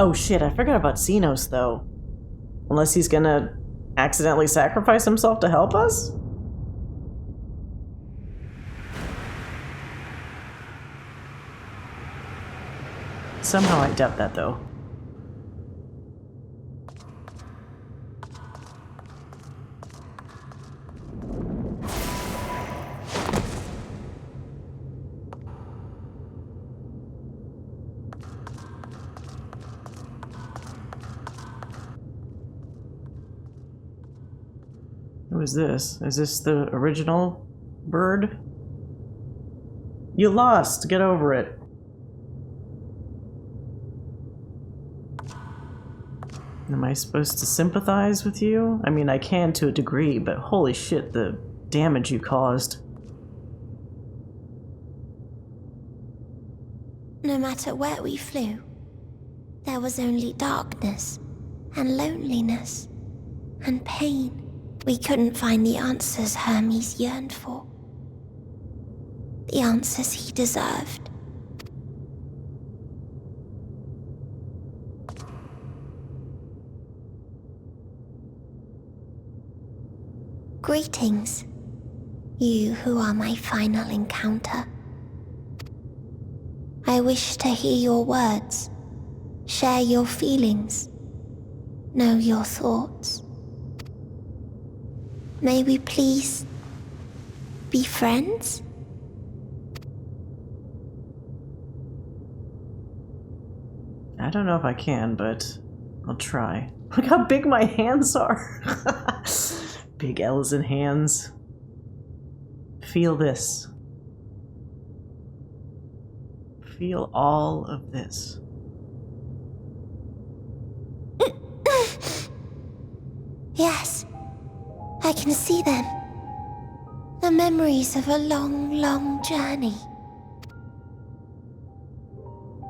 Oh shit, I forgot about Zenos though. Unless he's gonna accidentally sacrifice himself to help us? Somehow I doubt that though. Who is this? Is this the original bird? You lost! Get over it. Am I supposed to sympathize with you? I mean, I can to a degree, but holy shit, the damage you caused. No matter where we flew, there was only darkness and loneliness and pain. We couldn't find the answers Hermes yearned for. The answers he deserved. Greetings, you who are my final encounter. I wish to hear your words, share your feelings, know your thoughts. May we please be friends? I don't know if I can, but I'll try. Look how big my hands are! Big L's in hands. Feel this. Feel all of this. Yes, I can see them. The memories of a long, long journey.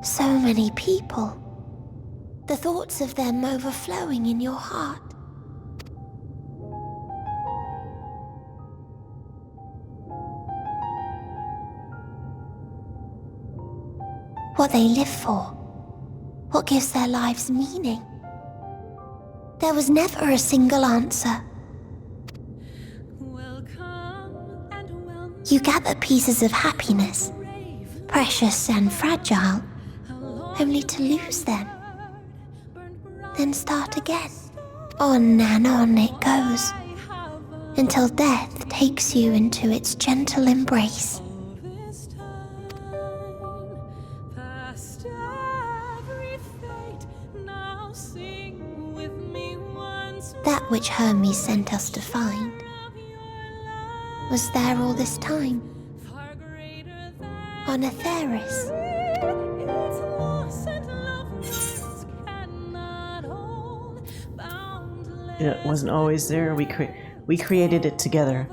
So many people. The thoughts of them overflowing in your heart. What they live for. What gives their lives meaning. There was never a single answer. You gather pieces of happiness, precious and fragile, only to lose them. Then start again. On and on it goes, until death takes you into its gentle embrace. That which Hermes sent us to find was there all this time, on Atheris. It wasn't always there. We created it together.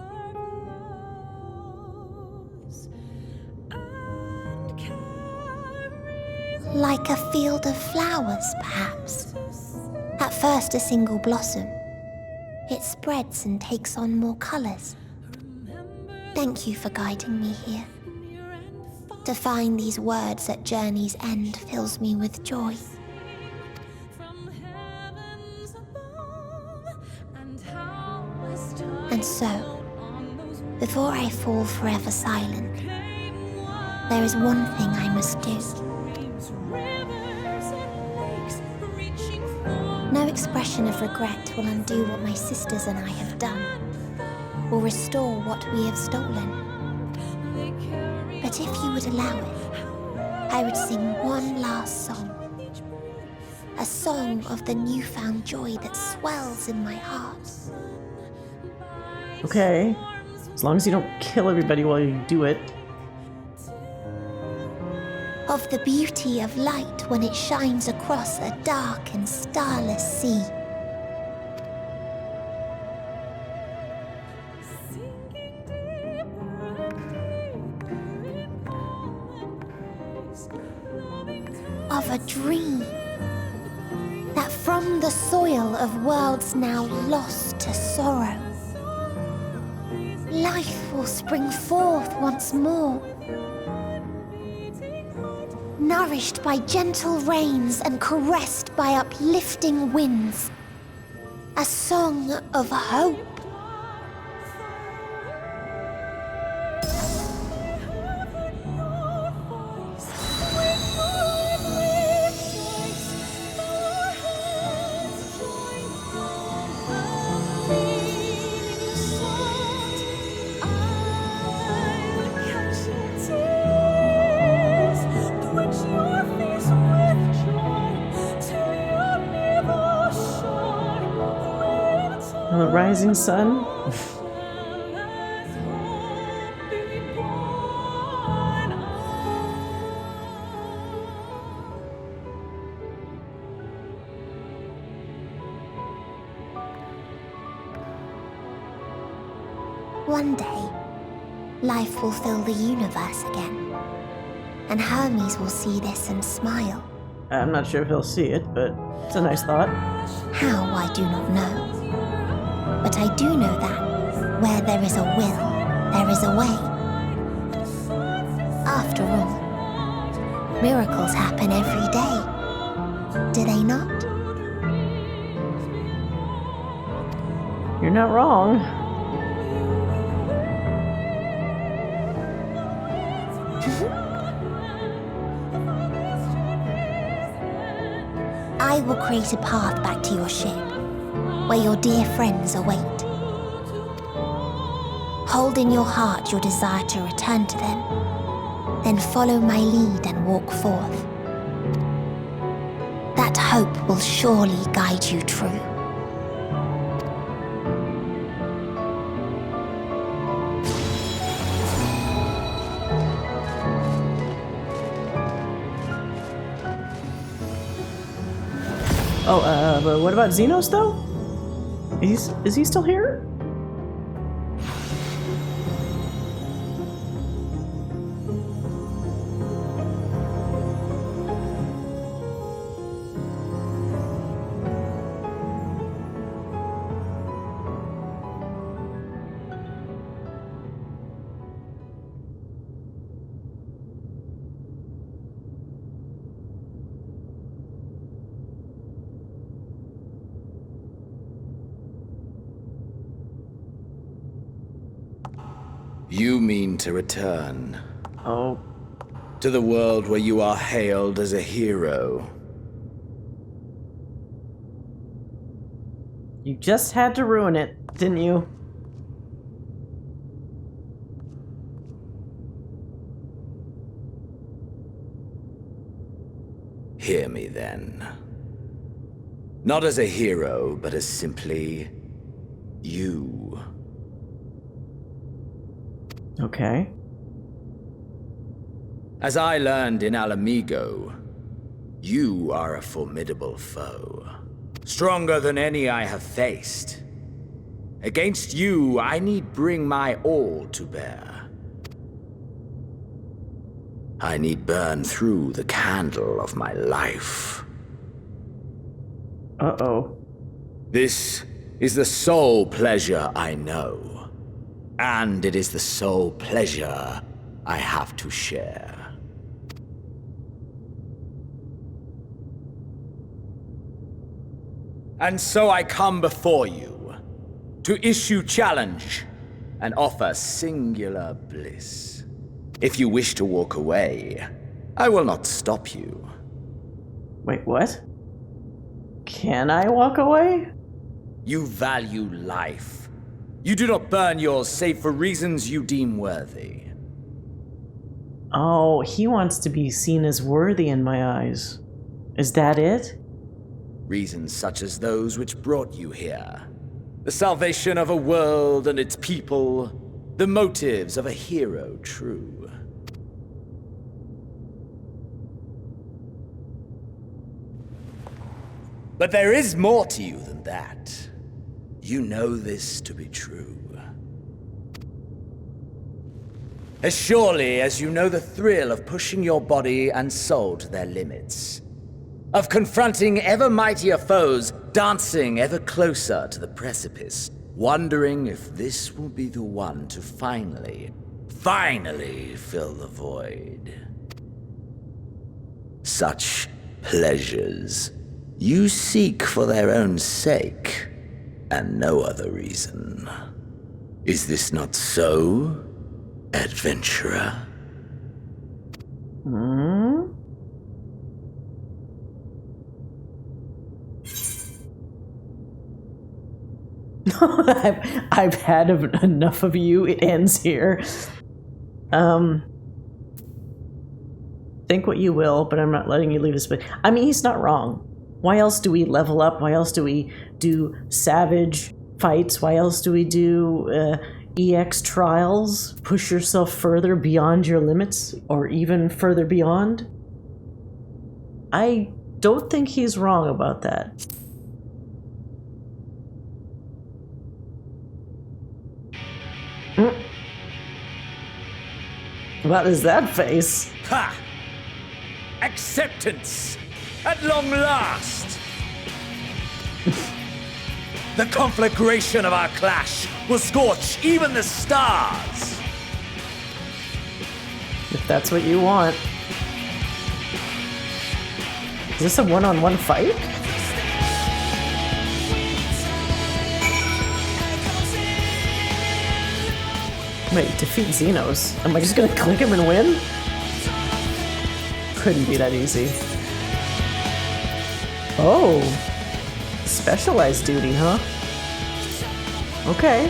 Like a field of flowers, perhaps. At first a single blossom. It spreads and takes on more colors. Thank you for guiding me here. To find these words at journey's end fills me with joy. And so, before I fall forever silent, there is one thing I must do. No expression of regret will undo what my sisters and I have done, or restore what we have stolen. But if you would allow it, I would sing one last song. A song of the newfound joy that swells in my heart. Okay, as long as you don't kill everybody while you do it. Of the beauty of light when it shines across a dark and starless sea. Of a dream that from the soil of worlds now lost to sorrow, life will spring forth once more. nourished by gentle rains and caressed by uplifting winds. A song of hope. The rising sun. One day, life will fill the universe again, and Hermes will see this and smile. I'm not sure if he'll see it, but it's a nice thought. How, I do not know. But I do know that where there is a will, there is a way. After all, miracles happen every day, do they not? You're not wrong. I will create a path back to your ship, where your dear friends await. Hold in your heart your desire to return to them, then follow my lead and walk forth. That hope will surely guide you true. Oh, but what about Zenos, though? Is he still here? You mean to return Oh, to the world where you are hailed as a hero. you just had to ruin it, didn't you? Hear me then. Not as a hero, but as simply you. Okay. As I learned in Alamigo, you are a formidable foe. Stronger than any I have faced. Against you, I need bring my all to bear. I need burn through the candle of my life. Uh-oh. This is the sole pleasure I know. And it is the sole pleasure I have to share. And so I come before you, to issue challenge and offer singular bliss. If you wish to walk away, I will not stop you. Wait, what? Can I walk away? You value life. You do not burn yours save for reasons you deem worthy. Oh, he wants to be seen as worthy in my eyes. Is that it? Reasons such as those which brought you here. The salvation of a world and its people. The motives of a hero true. But there is more to you than that. You know this to be true. As surely as you know the thrill of pushing your body and soul to their limits. Of confronting ever mightier foes, dancing ever closer to the precipice, wondering if this will be the one to finally fill the void. Such pleasures you seek for their own sake, and no other reason. Is this not so, adventurer? Hmm? I've had enough of you. It ends here. Think what you will, but I'm not letting you leave this. But I mean, he's not wrong. Why else do we level up? Why else do we do savage fights? Why else do we do EX trials? Push yourself further beyond your limits, or even further beyond? I don't think he's wrong about that. What is that face? Ha! Acceptance! At long last! The conflagration of our clash will scorch even the stars! If that's what you want. Is this a one-on-one fight? Wait, defeat Zenos. Am I just gonna click him and win? Couldn't be that easy. Oh. Specialized duty, huh? Okay.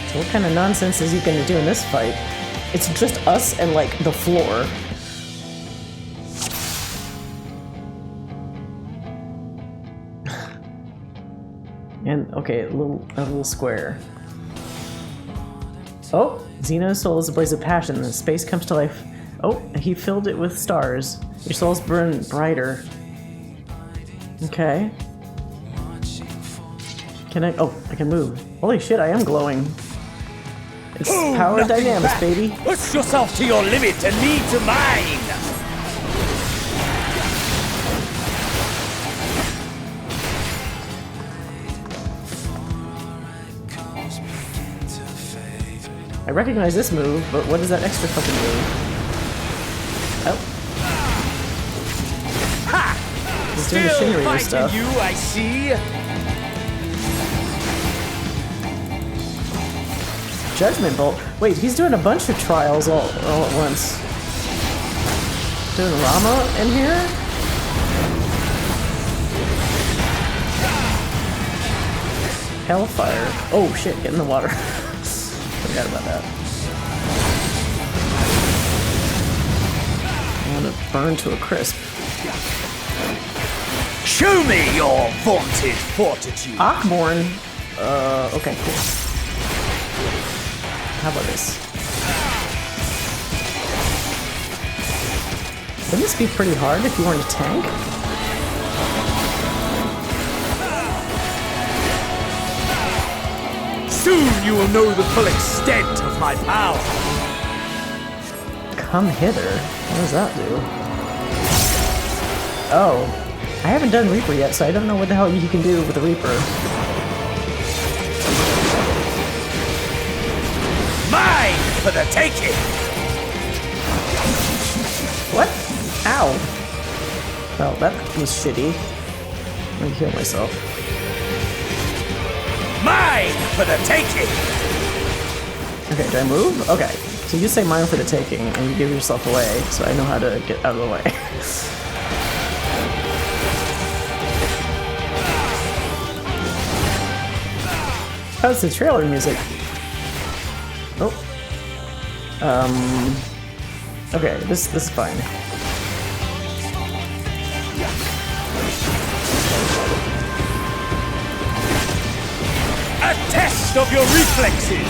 So what kind of nonsense is he gonna do in this fight? It's just us and, like, the floor. And, okay, a little square. Oh! Zenos' soul is a blaze of passion. The space comes to life. Oh, he filled it with stars. Your souls burn brighter. Okay. Can I? Oh, I can move. Holy shit, I am glowing. It's power dynamics, back. baby. Push yourself to your limit and me to mine! I recognize this move, but what is that extra fucking move? Oh. Ha! He's doing the Still Shinryu fighting stuff. you, I see. Judgment Bolt. Wait, he's doing a bunch of trials all at once. Doing Rama in here? Hellfire. Oh shit, get in the water. Forgot about that. I want to burn to a crisp. Show me your vaunted fortitude. Akborn. Okay, cool. How about this? Wouldn't this be pretty hard if you weren't a tank? Soon you will know the full extent of my power. Come hither? What does that do? Oh. I haven't done Reaper yet, so I don't know what the hell you can do with the Reaper. Mine for the taking! What? Ow. Well, that was shitty. Let me heal myself. Mine for the taking! Okay, do I move? Okay. So you say mine for the taking, and you give yourself away, so I know how to get out of the way. How's the trailer music? Oh. Okay, this is fine. A test of your reflexes!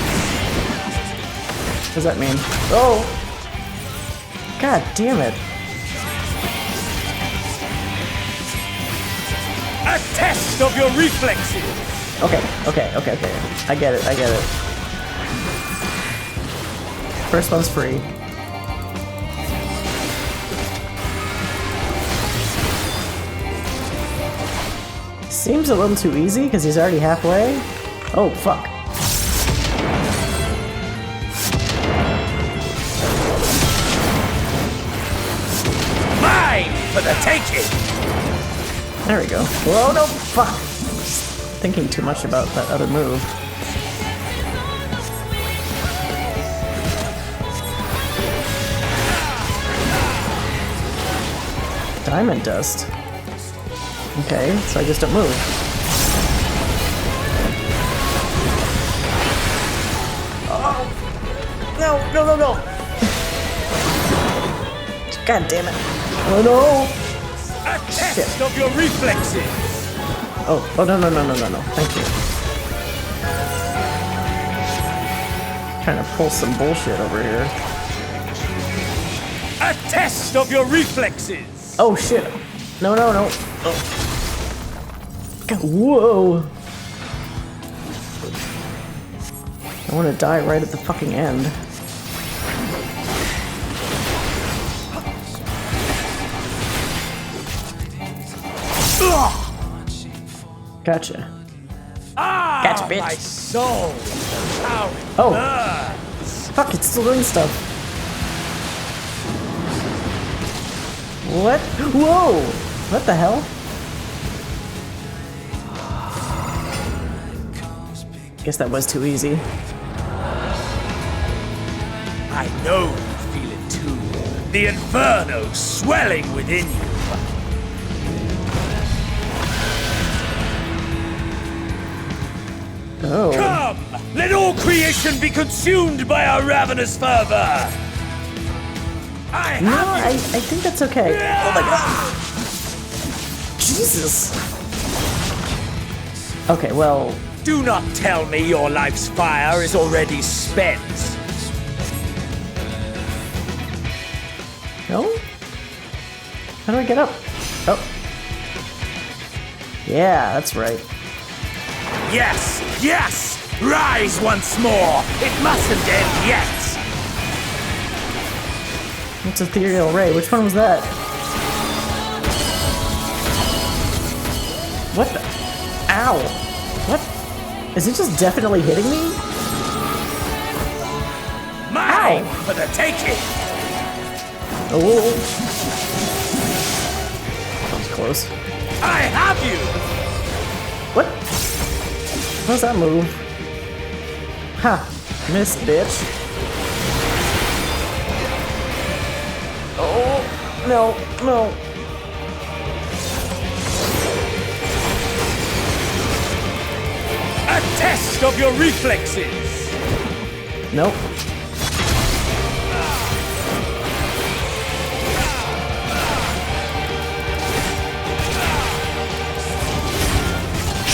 What does that mean? Oh! God damn it. A test of your reflexes! Okay. I get it. First one's free. Seems a little too easy because he's already halfway. Oh, fuck. Mine for the taking! There we go. Whoa, no, fuck. Thinking too much about that other move. Diamond dust. Okay, so I just don't move. Oh! No! God damn it. Oh no! A test of your reflexes! Oh, no. Thank you. Trying to pull some bullshit over here. A test of your reflexes! Oh shit. No. Oh. God, whoa. I want to die right at the fucking end. Gotcha. Gotcha, bitch. My soul! How it burns. Fuck, it's still doing stuff. What? Whoa! What the hell? Guess that was too easy. I know you feel it too. The inferno swelling within you. Oh. Come! Let all creation be consumed by our ravenous fervor! No, I think that's okay. Oh my god. Jesus. Okay, well... Do not tell me your life's fire is already spent. No? How do I get up? Oh. Yeah, that's right. Yes! Rise once more! It mustn't end yet! What's ethereal ray? Which one was that? What the? Ow! What? Is it just definitely hitting me? Mine for the taking! Oh! That was close. I have you! What? How's that move? Ha! Missed, bitch. Oh, no. A test of your reflexes! Nope.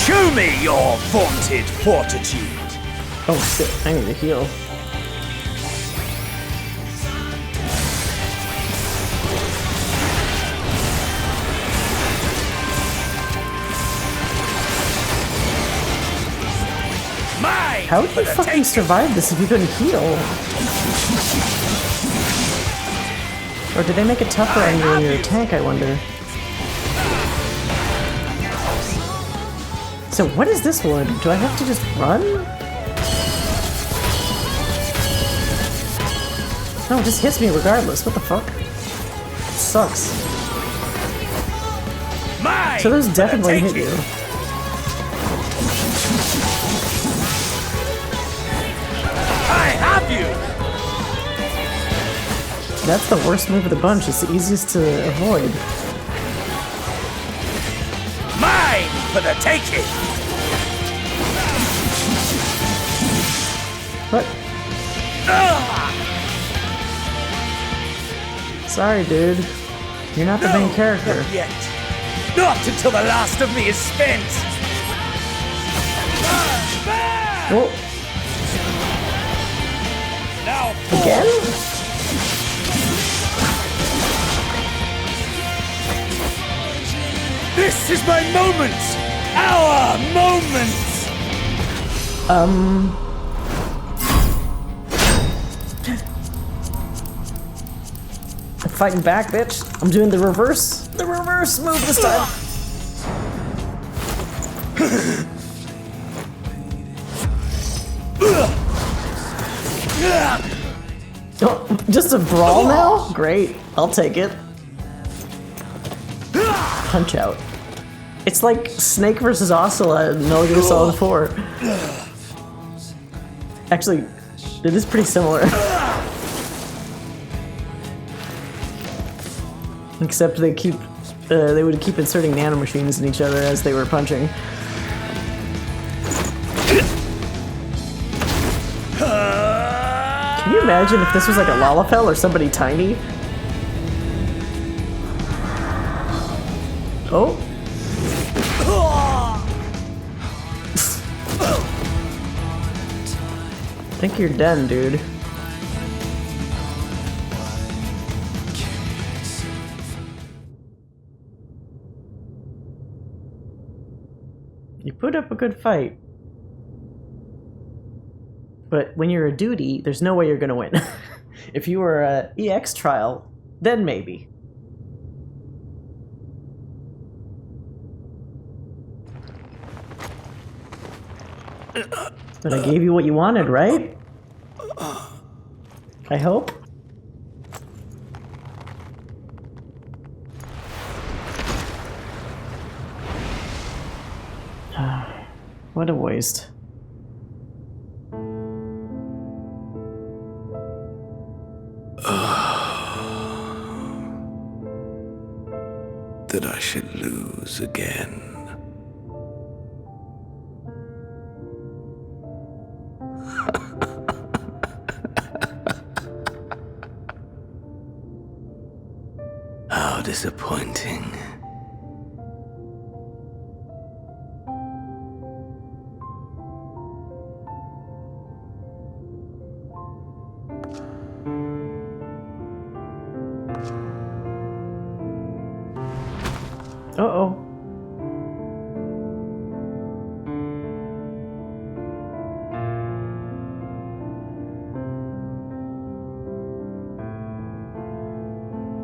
Show me your vaunted fortitude! Oh shit, I need to heal. How would you fucking survive this if you couldn't heal? Or did they make it tougher on you when you're a tank, I wonder? So what is this one? Do I have to just run? No, it just hits me regardless. What the fuck? It sucks. So those definitely hit you. I have you! That's the worst move of the bunch. It's the easiest to avoid. Mine for the taking! What? Sorry, dude. You're not the main character. Not yet. Not until the last of me is spent! Oh. Now Again? This is my moment! Our moment! I'm fighting back, bitch. I'm doing the reverse move this time. Oh, just a brawl now? Great, I'll take it. Punch out. It's like Snake versus Ocelot in Metal Gear Solid 4. Actually, it is pretty similar. Except they would keep inserting nanomachines in each other as they were punching. Can you imagine if this was like a Lalafell or somebody tiny? Oh. I think you're done, dude. You put up a good fight. But when you're a duty, there's no way you're gonna win. If you were a EX trial, then maybe. But I gave you what you wanted, right? I hope. What a waste. That I should lose again. How disappointing. Uh-oh.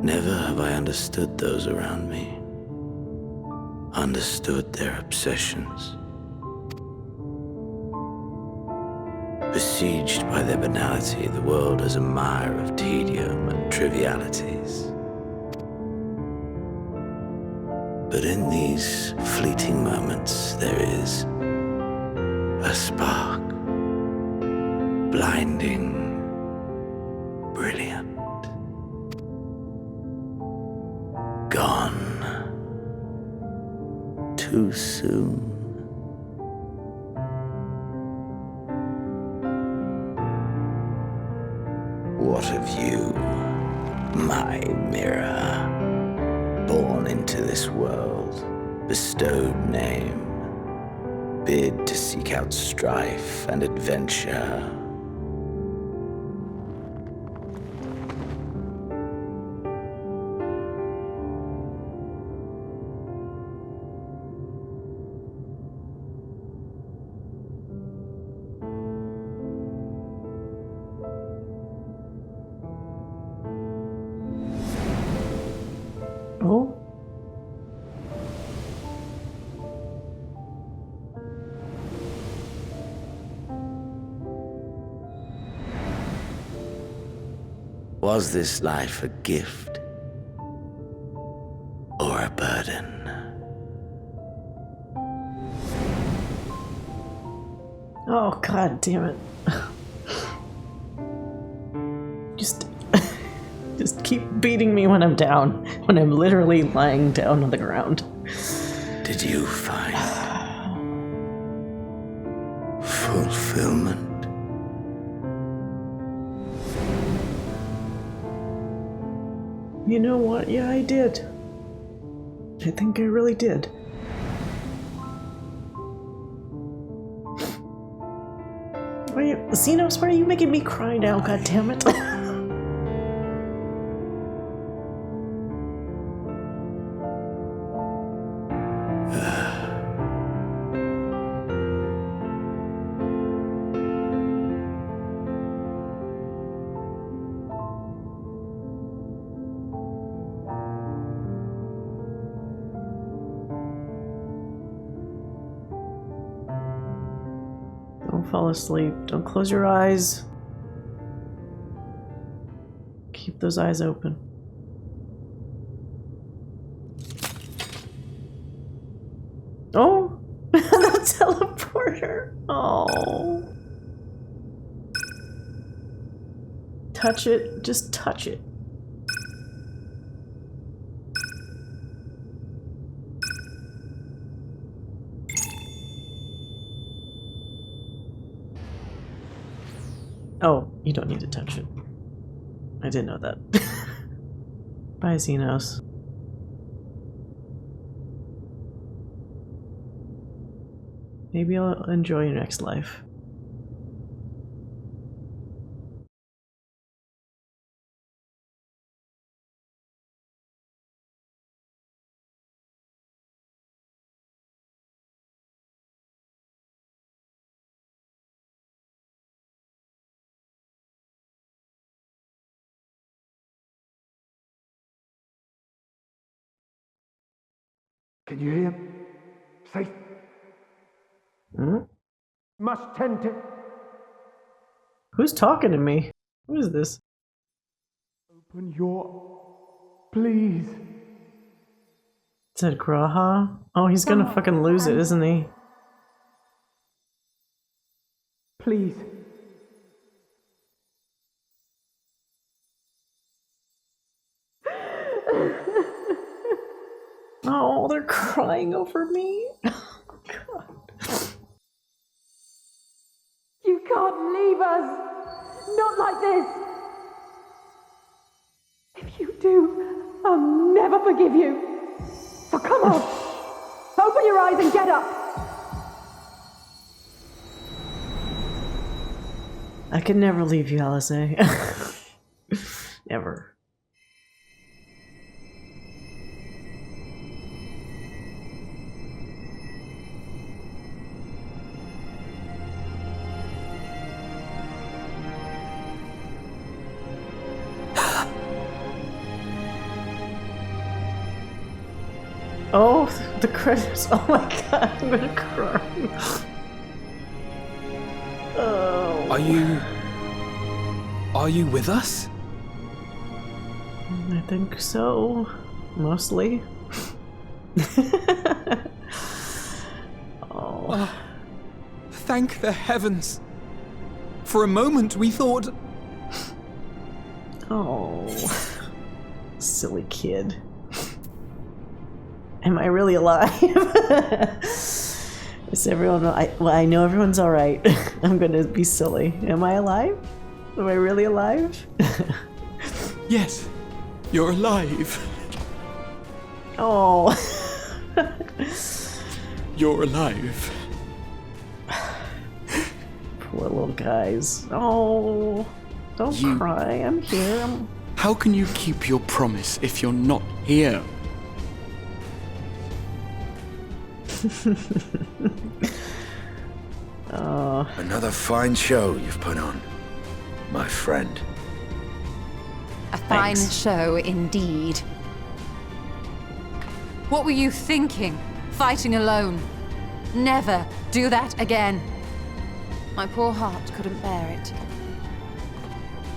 Never have I understood those around me. Understood their obsessions. Besieged by their banality, the world is a mire of tedium and trivialities. But in these fleeting moments, there is a spark, blinding, brilliant. Gone too soon. What of you, my mirror? Born into this world, bestowed name, bid to seek out strife and adventure. Oh? Was this life a gift or a burden? Oh, god damn it. Just keep beating me when I'm down, when I'm literally lying down on the ground. Did you find fulfillment? You know what? Yeah, I did. I think I really did. Zenos, why are you making me cry now? God damn it! Don't fall asleep. Don't close your eyes. Keep those eyes open. Oh! The teleporter! Oh. Touch it. Just touch it. Oh, you don't need to touch it. I didn't know that. Bye, Zenos. Maybe I'll enjoy your next life. Can you hear him? Safe. Hmm? Must tend to. Who's talking to me? Who is this? Open your. Please. Said Graha? Oh, he's gonna fucking lose it, isn't he? Please. Oh, they're crying over me. Oh, God. You can't leave us! Not like this! If you do, I'll never forgive you! So come on! Open your eyes and get up! I could never leave you, Alisaie. Never. Oh, the credits. Oh my god, I'm gonna cry. Oh. Are you with us? I think so. Mostly. Oh. Thank the heavens. For a moment we thought... Oh. Silly kid. Am I really alive? Is everyone... well, I know everyone's alright. I'm gonna be silly. Am I alive? Am I really alive? Yes, you're alive. Oh. You're alive. Poor little guys. Oh. Don't cry. I'm here. How can you keep your promise if you're not here? Oh. Another fine show you've put on, my friend. A fine show indeed. What were you thinking? Fighting alone? Never do that again. My poor heart couldn't bear it.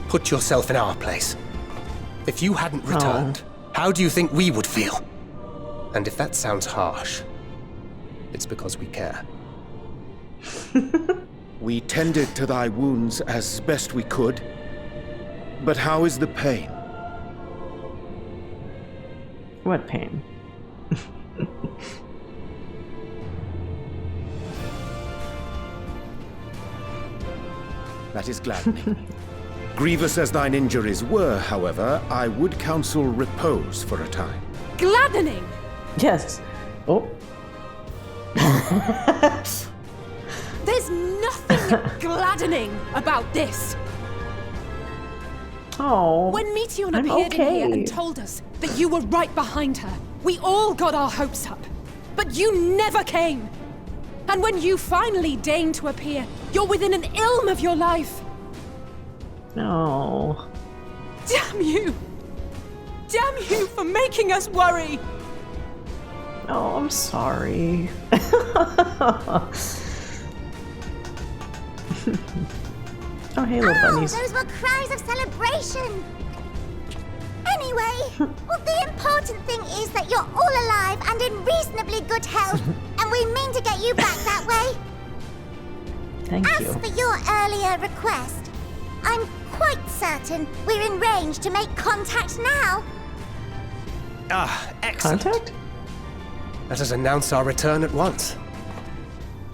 Put yourself in our place. If you hadn't returned, how do you think we would feel? And if that sounds harsh, it's because we care. We tended to thy wounds as best we could, but how is the pain? What pain? That is gladdening. Grievous as thine injuries were, however, I would counsel repose for a time. Gladdening! Yes. Oh. There's nothing gladdening about this. Oh, When Meteor I'm appeared in here okay. and told us that you were right behind her, we all got our hopes up. But you never came. And when you finally deign to appear, you're within an ilm of your life. No. Damn you! Damn you for making us worry! Oh, I'm sorry. Oh, hey, little bunnies. Those were cries of celebration. Anyway, well, the important thing is that you're all alive and in reasonably good health, and we mean to get you back that way. Thank you. As for your earlier request, I'm quite certain we're in range to make contact now. Ah, excellent. Contact? Let us announce our return at once.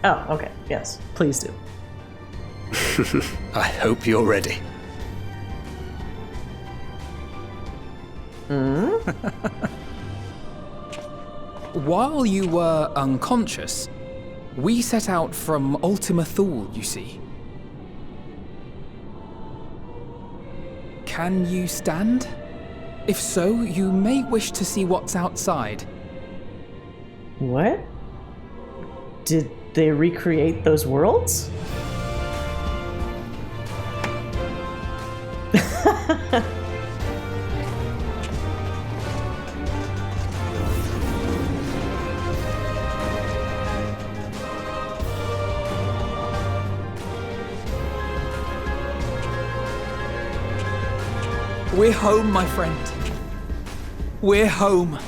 Oh, okay. Yes, please do. I hope you're ready. While you were unconscious, we set out from Ultima Thule, you see. Can you stand? If so, you may wish to see what's outside. What? Did they recreate those worlds? We're home, my friend. We're home.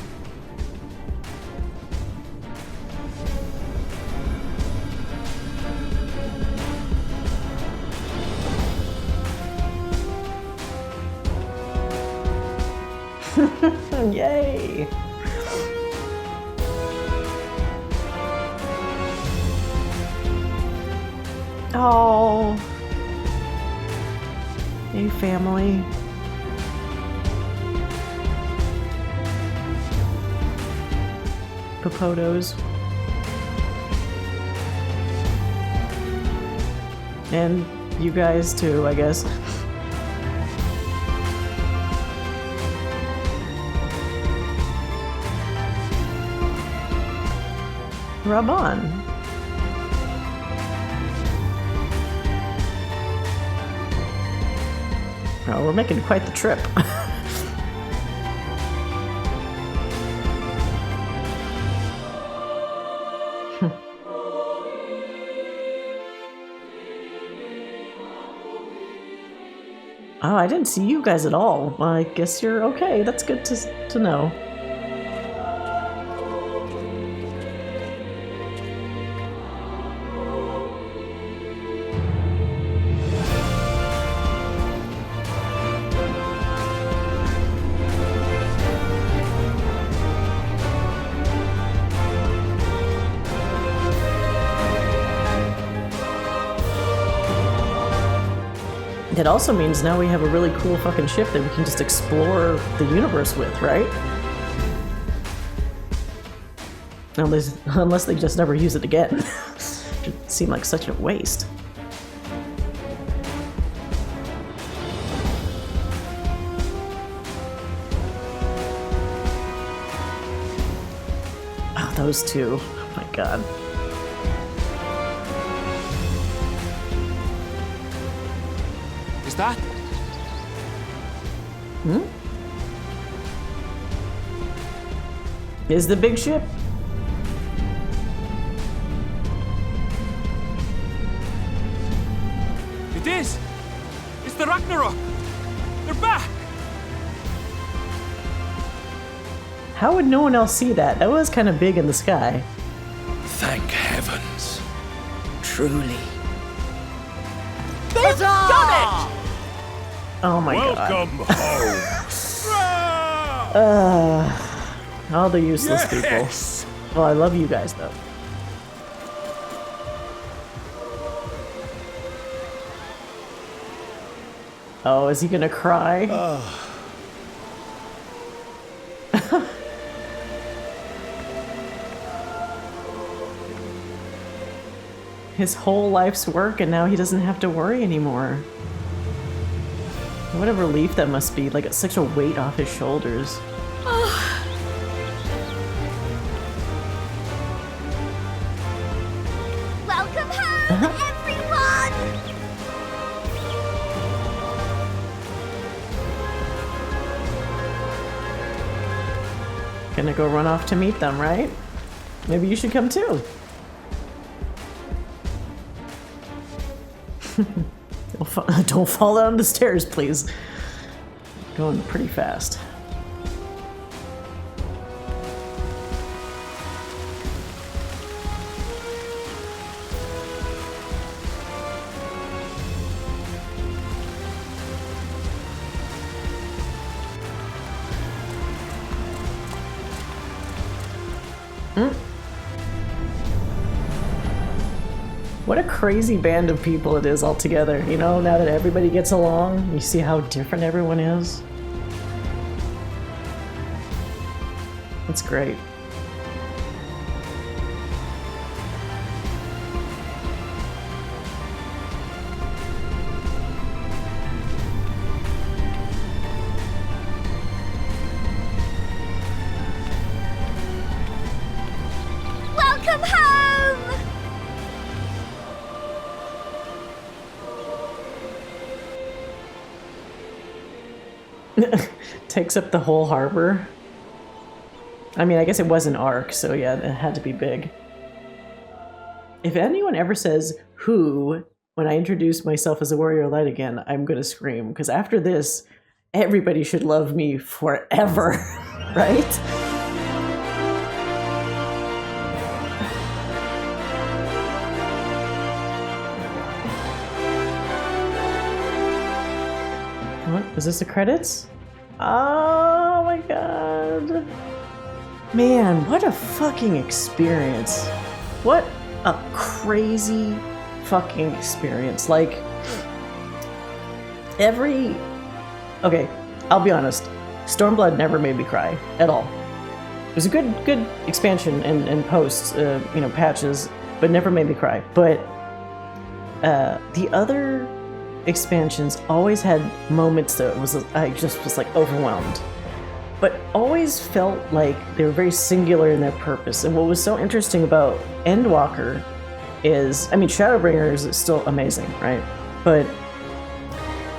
Yay! Oh. Hey, family. Popotos. And you guys too, I guess. Rub on. Oh, we're making quite the trip. Oh, I didn't see you guys at all. Well, I guess you're okay. That's good to know. It also means now we have a really cool fucking ship that we can just explore the universe with, right? Unless they just never use it again. It seemed like such a waste. Oh, those two. Oh my god. Is that? Hmm? Is the big ship? It is! It's the Ragnarok! They're back! How would no one else see that? That was kind of big in the sky. Thank heavens. Truly. They've done it! Oh my Welcome god. All the useless people. Well, I love you guys though. Oh, is he gonna cry? his whole life's work, and now he doesn't have to worry anymore. What a relief that must be, like such a weight off his shoulders. Welcome home, everyone! Gonna go run off to meet them, right? Maybe you should come too. Don't fall down the stairs, please. Going pretty fast. What a crazy band of people it is all together, you know, now that everybody gets along, you see how different everyone is. It's great. Welcome home! Takes up the whole harbor. I mean, I guess it was an arc, so yeah, it had to be big. If anyone ever says who when I introduce myself as a warrior of light again, I'm gonna scream, because after this, everybody should love me forever, right? What? Was this the credits? Oh my god. Man, what a fucking experience. What a crazy fucking experience. Like, okay, I'll be honest. Stormblood never made me cry at all. It was a good expansion and posts, patches, but never made me cry. But the other expansions always had moments that I just was like overwhelmed, but always felt like they were very singular in their purpose. And what was so interesting about Endwalker is, I mean, Shadowbringers is still amazing, right? But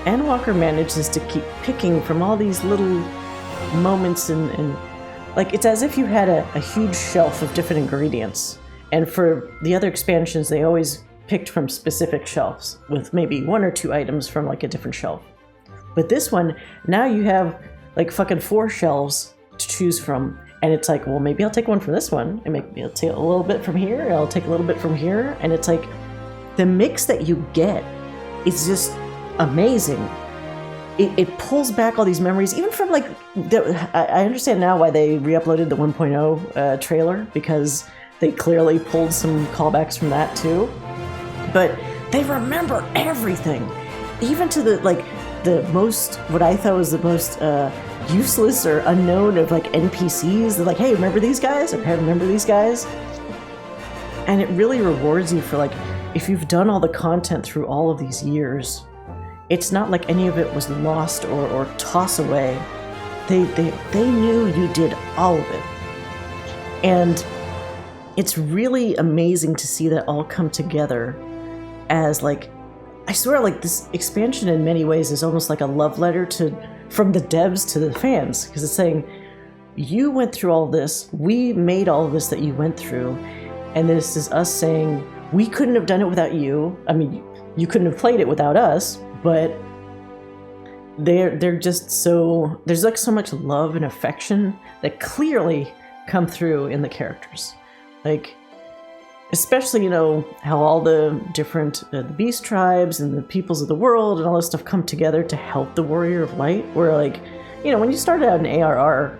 Endwalker manages to keep picking from all these little moments and like, it's as if you had a huge shelf of different ingredients. And for the other expansions, they always picked from specific shelves with maybe 1 or 2 items from like a different shelf. But this one, now you have like fucking 4 shelves to choose from. And it's like, well, maybe I'll take one from this one and maybe I'll take a little bit from here. And I'll take a little bit from here. And it's like the mix that you get is just amazing. It pulls back all these memories, even from like, I understand now why they re-uploaded the 1.0 trailer, because they clearly pulled some callbacks from that too. But they remember everything, even to the most, what I thought was the most useless or unknown of like NPCs. They're like, hey, remember these guys? Or hey, remember these guys? And it really rewards you for like, if you've done all the content through all of these years, it's not like any of it was lost or toss away. They knew you did all of it. And it's really amazing to see that all come together as like, I swear, like this expansion in many ways is almost like a love letter from the devs to the fans, because it's saying, you went through all this, we made all of this that you went through, and this is us saying, we couldn't have done it without you. I mean, you couldn't have played it without us, but they're just so, there's like so much love and affection that clearly come through in the characters. Like, especially, how all the different the beast tribes and the peoples of the world and all this stuff come together to help the Warrior of Light. Where, like, when you started out in ARR,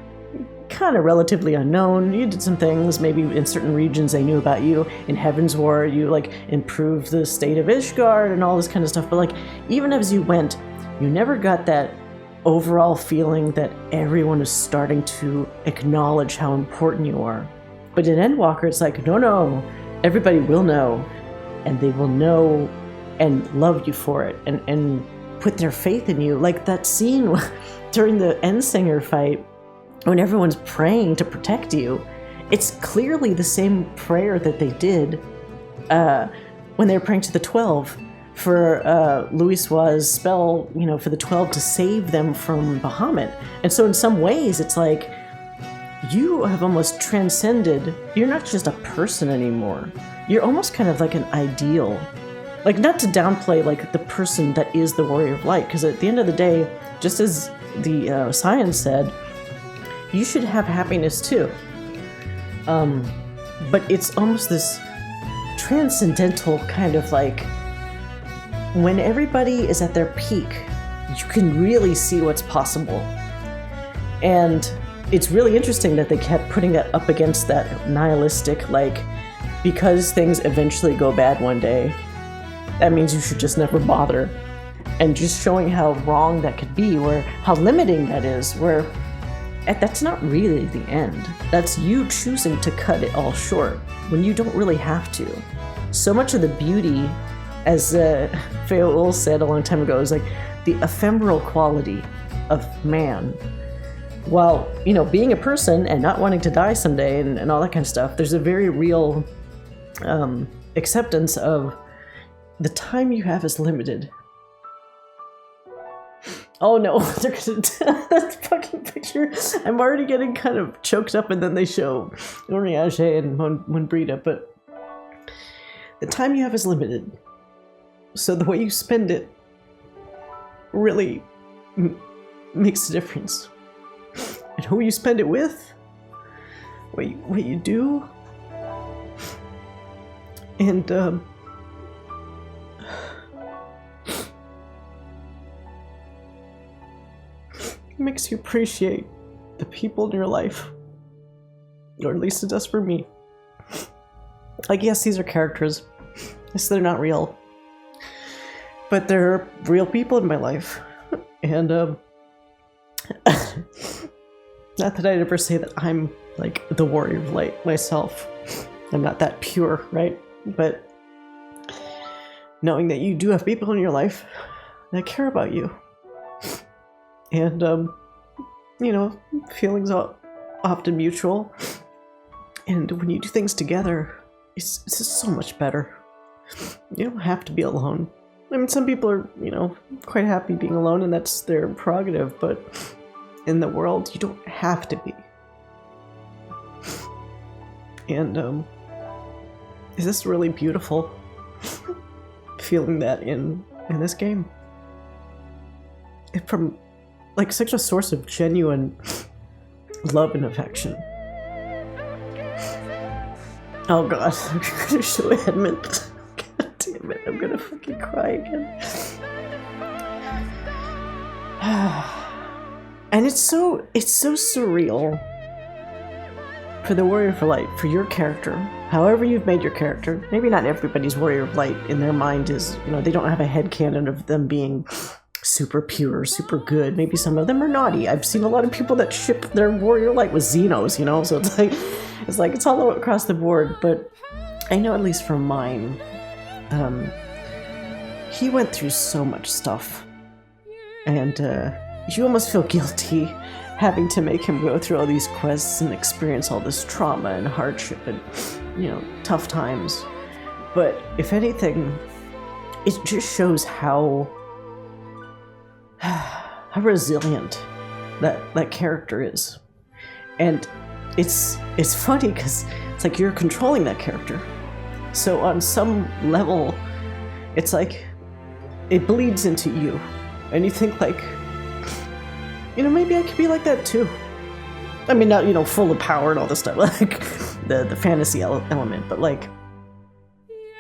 kind of relatively unknown, you did some things, maybe in certain regions they knew about you. In Heaven's War, you, like, improved the state of Ishgard and all this kind of stuff. But, like, even as you went, you never got that overall feeling that everyone is starting to acknowledge how important you are. But in Endwalker, it's like, no, everybody will know. and they will know and love you for it and put their faith in you. Like that scene during the Endsinger fight when everyone's praying to protect you. It's clearly the same prayer that they did when they were praying to the 12 for Louisoix's spell, you know, for the 12 to save them from Bahamut. And so in some ways, it's like you have almost transcended. You're not just a person anymore. You're almost kind of like an ideal. Like, not to downplay like the person that is the Warrior of Light, because at the end of the day, just as the science said, you should have happiness too. But it's almost this transcendental kind of like, when everybody is at their peak, you can really see what's possible. And it's really interesting that they kept putting that up against that nihilistic, like, because things eventually go bad one day, that means you should just never bother. And just showing how wrong that could be, where how limiting that is, where that's not really the end. That's you choosing to cut it all short when you don't really have to. So much of the beauty, as Feol said a long time ago, is like the ephemeral quality of man. While, you know, being a person and not wanting to die someday and all that kind of stuff, there's a very real acceptance of the time you have is limited. Oh no, they're gonna that fucking picture. I'm already getting kind of choked up, and then they show Oriage and Monbrita, but the time you have is limited. So the way you spend it really makes a difference. And who you spend it with, what you do, and it makes you appreciate the people in your life, or at least it does for me. Like, yes, these are characters. Yes, they're not real, but they're real people in my life, and not that I'd ever say that I'm like the Warrior of Light myself. I'm not that pure, right? But knowing that you do have people in your life that care about you, and you know, feelings are often mutual, and when you do things together, it's just so much better. You don't have to be alone. I mean, some people are, you know, quite happy being alone, and that's their prerogative, but in the world, you don't have to be. And it's just really beautiful feeling that in this game. From like such a source of genuine love and affection. Oh god, I'm gonna show Edmund. God damn it, I'm gonna fucking cry again. And it's so surreal for the Warrior of Light, for your character, however you've made your character. Maybe not everybody's Warrior of Light in their mind is, you know, they don't have a headcanon of them being super pure, super good. Maybe some of them are naughty. I've seen a lot of people that ship their Warrior Light with Zenos, you know, so it's like it's all across the board. But I know, at least from mine, he went through so much stuff, and you almost feel guilty having to make him go through all these quests and experience all this trauma and hardship and, you know, tough times. But if anything, it just shows how resilient that character is. And it's funny because it's like you're controlling that character. So on some level, it's like it bleeds into you. And you think like, you know, maybe I could be like that too. I mean, not, you know, full of power and all this stuff, like the fantasy element, but like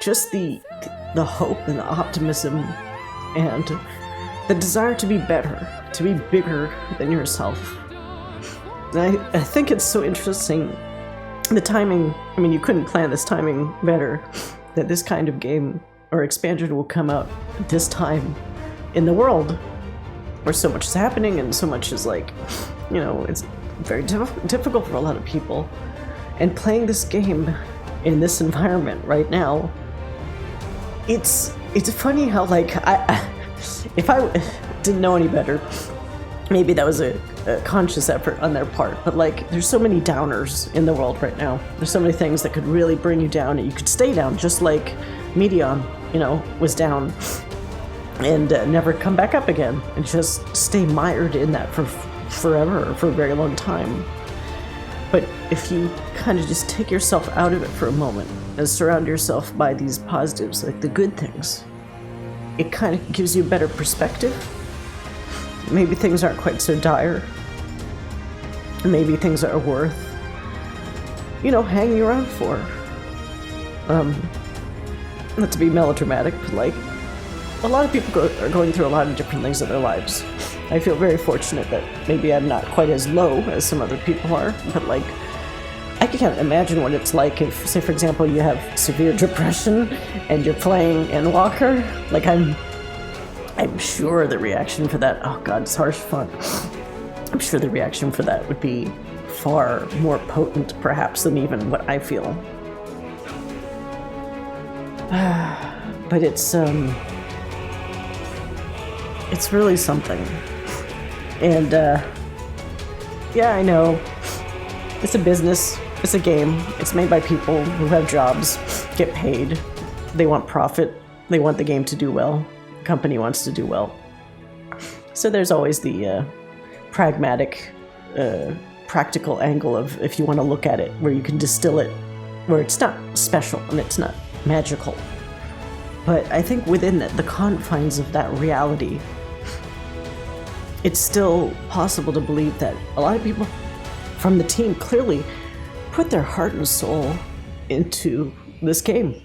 just the hope and the optimism and the desire to be better, to be bigger than yourself. And I think it's so interesting, the timing. I mean, you couldn't plan this timing better, that this kind of game or expansion will come out at this time in the world where so much is happening and so much is like, you know, it's very difficult for a lot of people. And playing this game in this environment right now, it's funny how, like, if I didn't know any better, maybe that was a conscious effort on their part, but like, there's so many downers in the world right now. There's so many things that could really bring you down, and you could stay down, just like Medion, you know, was down and never come back up again, and just stay mired in that for forever, or for a very long time. But if you kind of just take yourself out of it for a moment and surround yourself by these positives, like the good things, it kind of gives you a better perspective. Maybe things aren't quite so dire. Maybe things are worth, you know, hanging around for. Not to be melodramatic, but like, a lot of people are going through a lot of different things in their lives. I feel very fortunate that maybe I'm not quite as low as some other people are, but like, I can't imagine what it's like if, say for example, you have severe depression and you're playing Endwalker. Like, I'm sure the reaction for that, oh god, it's harsh fun. I'm sure the reaction for that would be far more potent, perhaps, than even what I feel. But it's really something. And, yeah, I know. It's a business. It's a game. It's made by people who have jobs, get paid. They want profit. They want the game to do well. The company wants to do well. So there's always the pragmatic, practical angle of, if you want to look at it, where you can distill it, where it's not special and it's not magical. But I think within the confines of that reality, it's still possible to believe that a lot of people from the team clearly put their heart and soul into this game.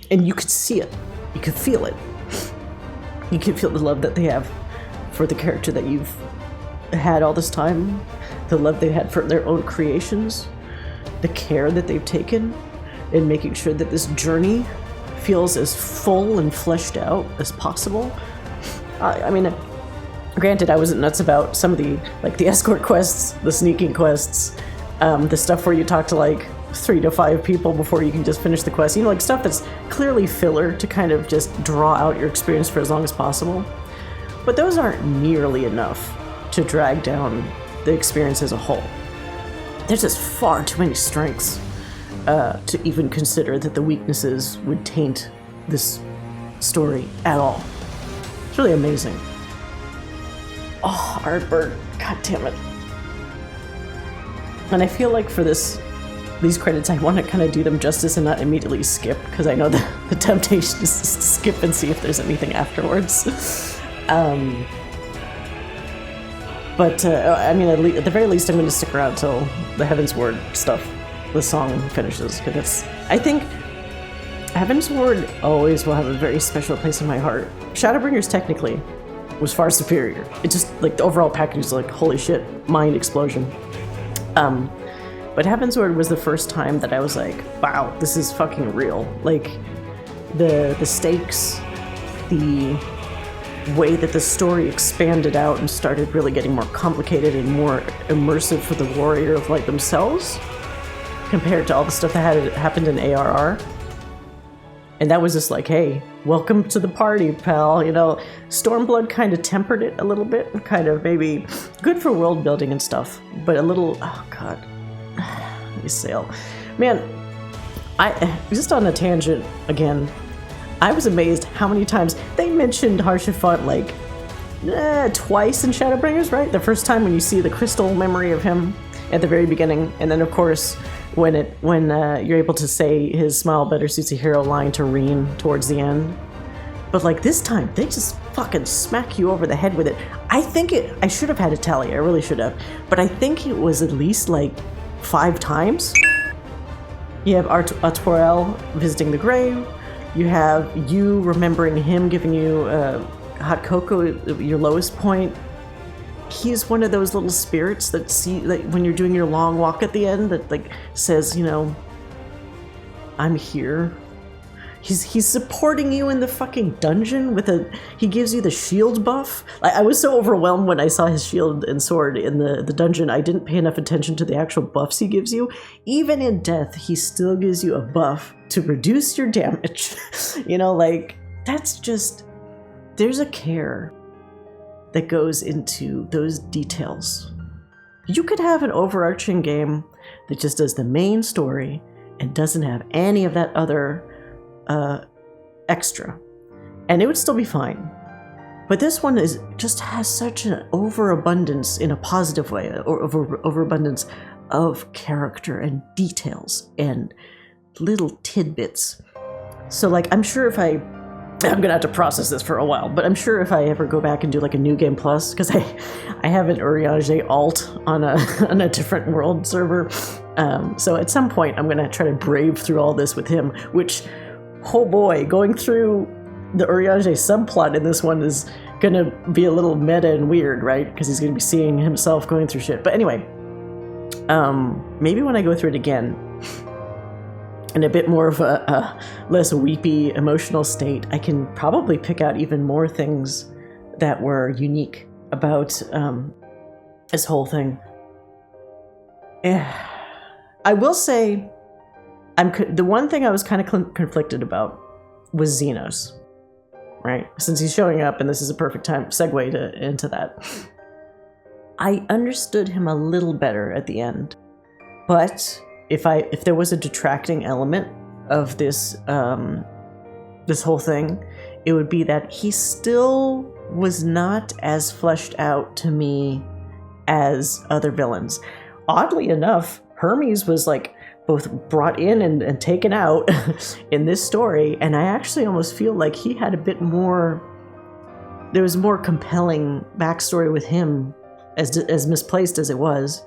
And you could see it. You could feel it. You can feel the love that they have for the character that you've had all this time, the love they had for their own creations, the care that they've taken in making sure that this journey feels as full and fleshed out as possible. I mean, granted, I wasn't nuts about some of the, like, the escort quests, the sneaking quests, the stuff where you talk to like 3 to 5 people before you can just finish the quest. You know, like stuff that's clearly filler to kind of just draw out your experience for as long as possible. But those aren't nearly enough to drag down the experience as a whole. There's just far too many strengths to even consider that the weaknesses would taint this story at all. It's really amazing. Oh, artwork, god damn it. And I feel like for these credits, I want to kind of do them justice and not immediately skip, because I know the temptation is to skip and see if there's anything afterwards. But I mean, at the very least, I'm going to stick around till the Heaven's Word stuff, the song finishes, because I think Heaven's Word always will have a very special place in my heart. Shadowbringers technically was far superior. It just, like, the overall package is like, holy shit, mind explosion. But Heaven's Word was the first time that I was like, wow, this is fucking real. Like, the stakes, the way that the story expanded out and started really getting more complicated and more immersive for the warrior of light themselves, compared to all the stuff that had happened in ARR. And that was just like, hey, welcome to the party, pal. You know, Stormblood kind of tempered it a little bit, kind of maybe good for world building and stuff, but a little, oh god, let me sail. Man, I just on a tangent again, I was amazed how many times they mentioned Harshaphant like twice in Shadowbringers, right? The first time when you see the crystal memory of him at the very beginning, and then of course when you're able to say his "smile better suits a hero" line to Reen towards the end. But like this time, they just fucking smack you over the head with it. I should have had a tally, I really should have, but I think it was at least like 5 times. You have Artoriel visiting the grave. You have you remembering him giving you hot cocoa at your lowest point. He's one of those little spirits that when you're doing your long walk at the end that like says, you know, I'm here. He's supporting you in the fucking dungeon he gives you the shield buff. I was so overwhelmed when I saw his shield and sword in the dungeon, I didn't pay enough attention to the actual buffs he gives you. Even in death, he still gives you a buff to reduce your damage. You know, like, that's just, there's a care that goes into those details. You could have an overarching game that just does the main story and doesn't have any of that other extra, and it would still be fine. But this one just has such an overabundance in a positive way, or overabundance of character and details and little tidbits. So like, I'm sure if I'm gonna have to process this for a while, but I'm sure if I ever go back and do like a New Game Plus, because I have an Uriage alt on a different world server, so at some point I'm gonna try to brave through all this with him, which, oh boy, going through the Uriage subplot in this one is gonna be a little meta and weird, right? Because he's gonna be seeing himself going through shit. But anyway, maybe when I go through it again, in a bit more of a less weepy emotional state, I can probably pick out even more things that were unique about this whole thing. I will say, the one thing I was kind of conflicted about was Zenos, right? Since he's showing up, and this is a perfect time segue into that. I understood him a little better at the end, but if there was a detracting element of this this whole thing, it would be that he still was not as fleshed out to me as other villains. Oddly enough, Hermes was like both brought in and taken out in this story, and I actually almost feel like he had a bit more, there was more compelling backstory with him, as misplaced as it was,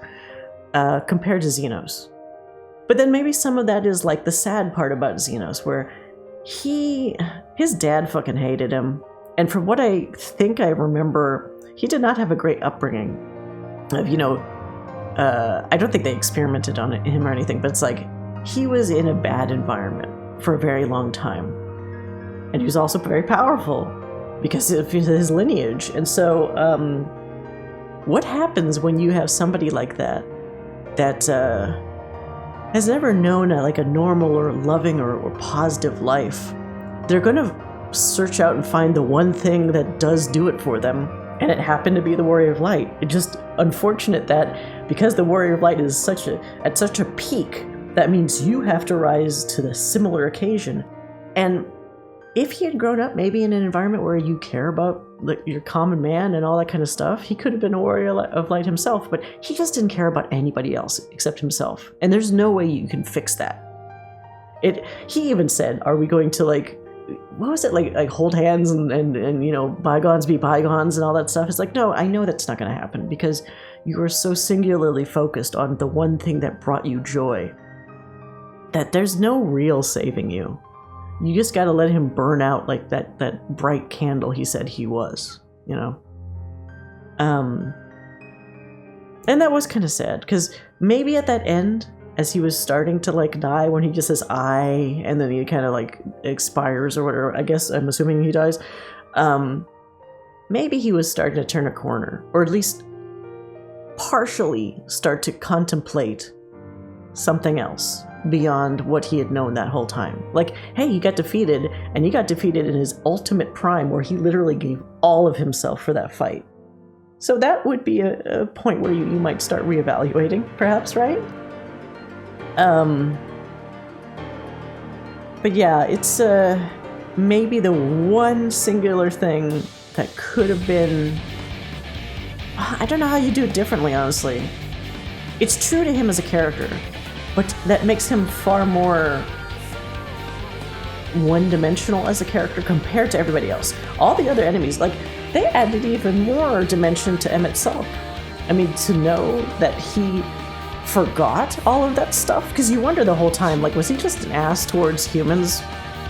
compared to Zenos. But then maybe some of that is like the sad part about Zenos, where his dad fucking hated him. And from what I think I remember, he did not have a great upbringing. I don't think they experimented on him or anything, but it's like he was in a bad environment for a very long time. And he was also very powerful because of his lineage. And so what happens when you have somebody like that has never known a normal or loving or positive life? They're going to search out and find the one thing that does do it for them, and it happened to be the Warrior of Light. It's just unfortunate that because the Warrior of Light is at such a peak, that means you have to rise to the similar occasion. And if he had grown up maybe in an environment where you care about your common man and all that kind of stuff, he could have been a Warrior of Light himself, but he just didn't care about anybody else except himself. And there's no way you can fix that. He even said, are we going to what was it, like hold hands and bygones be bygones and all that stuff? It's like, no, I know that's not going to happen because you are so singularly focused on the one thing that brought you joy that there's no real saving you. You just got to let him burn out like that bright candle he said he was, And that was kind of sad, because maybe at that end, as he was starting to die, when he just says I, and then he kind of expires or whatever, I guess I'm assuming he dies, maybe he was starting to turn a corner, or at least partially start to contemplate something else beyond what he had known that whole time. Hey, he got defeated, and he got defeated in his ultimate prime, where he literally gave all of himself for that fight. So that would be a point where you might start reevaluating, perhaps, right? But yeah, it's maybe the one singular thing that could have been... I don't know how you do it differently, honestly. It's true to him as a character, but that makes him far more one-dimensional as a character compared to everybody else. All the other enemies, they added even more dimension to emet-selch. I mean, to know that he forgot all of that stuff, because you wonder the whole time, was he just an ass towards humans,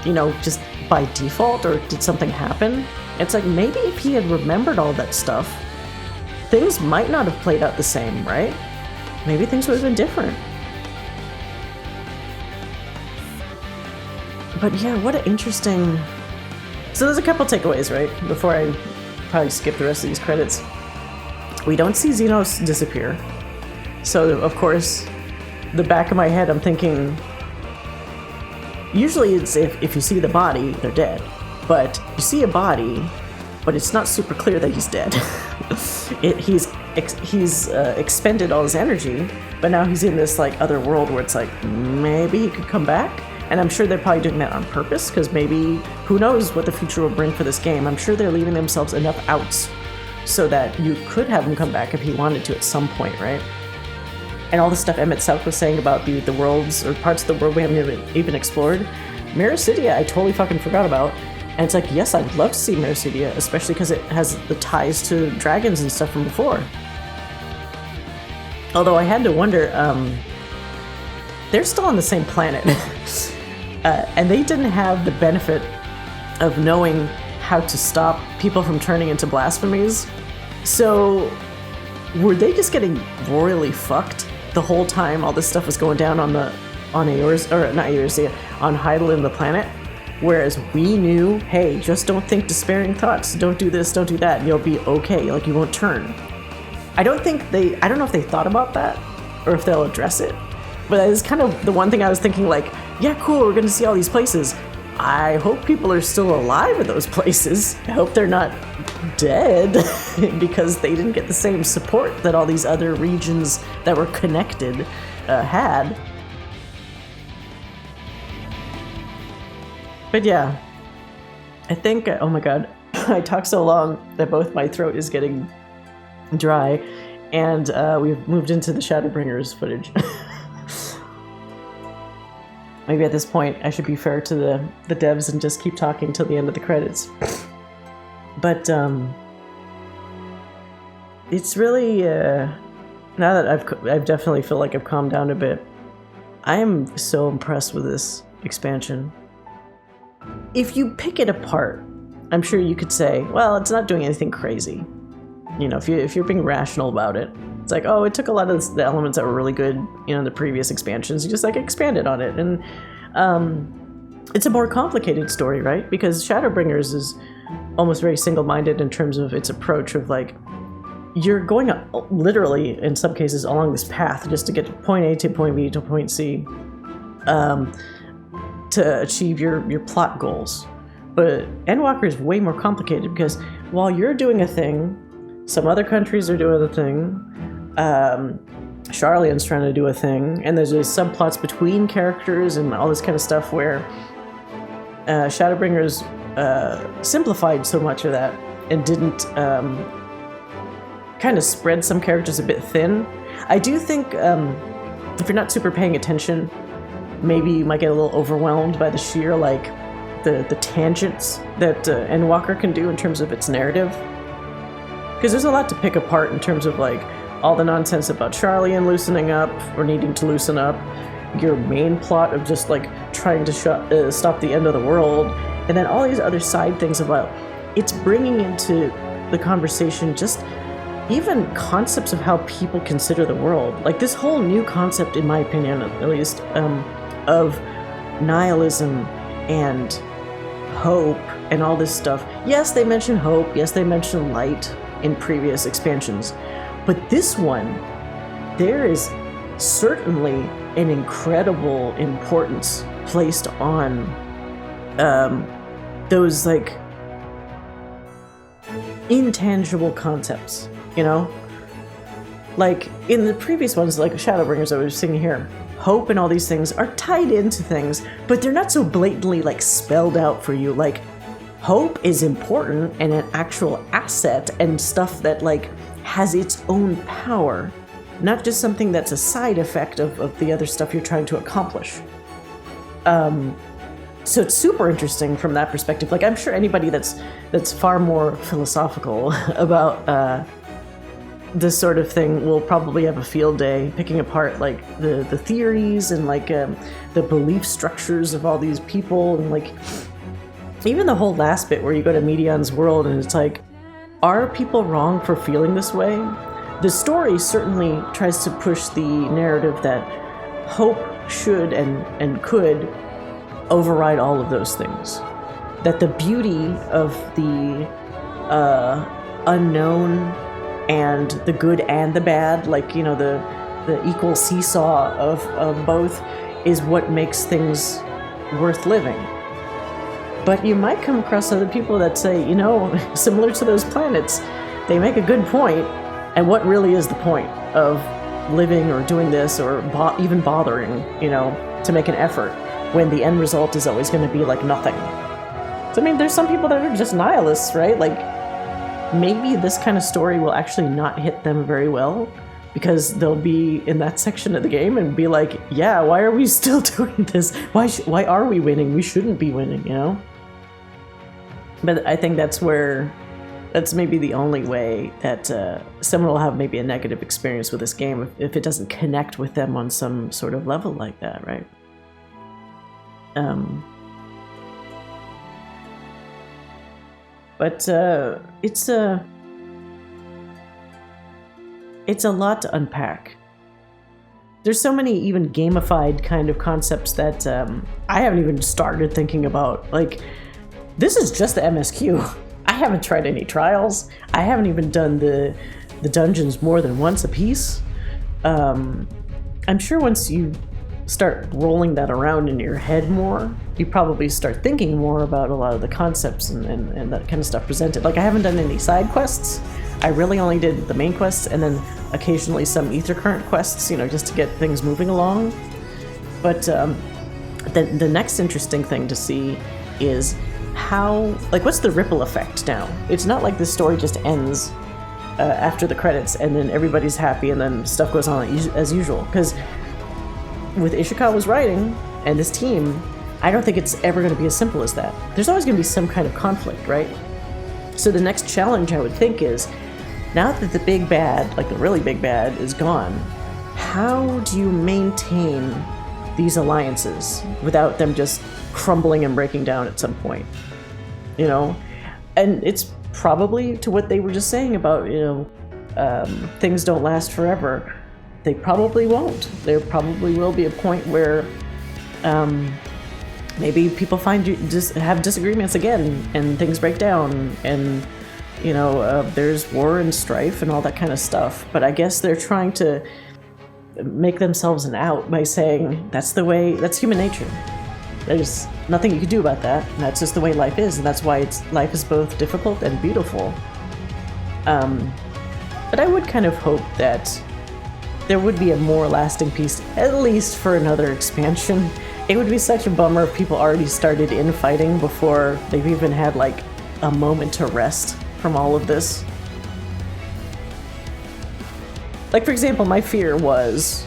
just by default, or did something happen? It's maybe if he had remembered all that stuff, things might not have played out the same, right? Maybe things would have been different. But yeah, what an interesting... So there's a couple takeaways, right? Before I probably skip the rest of these credits. We don't see Zenos disappear. So, of course, the back of my head, I'm thinking... Usually it's if you see the body, they're dead. but you see a body, but it's not super clear that he's dead. He's expended all his energy, but now he's in this like other world where it's like maybe he could come back. And I'm sure they're probably doing that on purpose, because maybe, who knows what the future will bring for this game. I'm sure they're leaving themselves enough outs so that you could have him come back if he wanted to at some point, right? And all the stuff emet-selch was saying about the worlds, or parts of the world we haven't even explored. Miracidia, I totally fucking forgot about. And it's like, yes, I'd love to see Miracidia, especially because it has the ties to dragons and stuff from before. Although I had to wonder, they're still on the same planet. And they didn't have the benefit of knowing how to stop people from turning into blasphemies. So were they just getting royally fucked the whole time all this stuff was going down on Hydaelyn the planet? Whereas we knew, hey, just don't think despairing thoughts, don't do this, don't do that, and you'll be okay, like you won't turn. I don't know if they thought about that, or if they'll address it, but it's kind of the one thing I was thinking, like, yeah, cool, we're gonna see all these places. I hope people are still alive in those places. I hope they're not dead because they didn't get the same support that all these other regions that were connected had. But yeah, I think, oh my god, I talked so long that both my throat is getting dry, and we've moved into the Shadowbringers footage. Maybe at this point I should be fair to the devs and just keep talking till the end of the credits. But it's really, now that I've definitely feel like I've calmed down a bit, I am so impressed with this expansion. If you pick it apart, I'm sure you could say, well, it's not doing anything crazy. You know, if you're being rational about it, it's like, oh, it took a lot of the elements that were really good, you know, in the previous expansions, you just like expanded on it. And it's a more complicated story, right? Because Shadowbringers is almost very single-minded in terms of its approach of like, you're going literally, in some cases, along this path just to get to point A to point B to point C. To achieve your plot goals. But Endwalker is way more complicated because while you're doing a thing, some other countries are doing a thing, Sharlayan's trying to do a thing, and there's just subplots between characters and all this kind of stuff where Shadowbringers simplified so much of that and didn't kind of spread some characters a bit thin. I do think if you're not super paying attention, maybe you might get a little overwhelmed by the sheer, like, the tangents that Endwalker can do in terms of its narrative. Because there's a lot to pick apart in terms of, like, all the nonsense about Sharlayan loosening up, or needing to loosen up, your main plot of just, like, trying to stop the end of the world, and then all these other side things about, it's bringing into the conversation just even concepts of how people consider the world. Like, this whole new concept, in my opinion, at least, of nihilism and hope and all this stuff. Yes, they mention hope. Yes, they mention light in previous expansions. But this one, there is certainly an incredible importance placed on those, like, intangible concepts, you know? Like, in the previous ones, like Shadowbringers I was seeing here, hope and all these things are tied into things, but they're not so blatantly, like, spelled out for you. Like, hope is important and an actual asset and stuff that, like, has its own power, not just something that's a side effect of the other stuff you're trying to accomplish. So it's super interesting from that perspective. Like, I'm sure anybody that's far more philosophical about this sort of thing will probably have a field day picking apart, like, the theories and, like, the belief structures of all these people, and, like, even the whole last bit where you go to Medion's world and it's like, are people wrong for feeling this way? The story certainly tries to push the narrative that hope should and could override all of those things. That the beauty of the unknown and the good and the bad, like, you know, the equal seesaw of both, is what makes things worth living. But you might come across other people that say, you know, similar to those planets, they make a good point. And what really is the point of living or doing this or even bothering, you know, to make an effort when the end result is always going to be like nothing? So, I mean, there's some people that are just nihilists, right? Like, maybe this kind of story will actually not hit them very well because they'll be in that section of the game and be like, yeah, why are we still doing this? Why are we winning? We shouldn't be winning, you know? But I think that's maybe the only way that someone will have maybe a negative experience with this game if it doesn't connect with them on some sort of level like that, right? But it's a lot to unpack. There's so many even gamified kind of concepts that I haven't even started thinking about. Like, this is just the MSQ. I haven't tried any trials. I haven't even done the dungeons more than once a piece. I'm sure once you start rolling that around in your head more, you probably start thinking more about a lot of the concepts and that kind of stuff presented. Like, I haven't done any side quests. I really only did the main quests and then occasionally some ether current quests, you know, just to get things moving along. But the next interesting thing to see is how, like, what's the ripple effect now? It's not like the story just ends after the credits and then everybody's happy and then stuff goes on as usual. Because with Ishikawa's writing and this team, I don't think it's ever going to be as simple as that. There's always going to be some kind of conflict, right? So the next challenge, I would think, is now that the big bad, like the really big bad, is gone, how do you maintain these alliances without them just crumbling and breaking down at some point? You know? And it's probably to what they were just saying about, you know, things don't last forever. They probably won't. There probably will be a point where maybe people have disagreements again and things break down and, you know, there's war and strife and all that kind of stuff. But I guess they're trying to make themselves an out by saying that's human nature. There's nothing you can do about that. And that's just the way life is, and that's why life is both difficult and beautiful. But I would kind of hope that there would be a more lasting piece, at least for another expansion. It would be such a bummer if people already started infighting before they've even had like a moment to rest from all of this. Like, for example, my fear was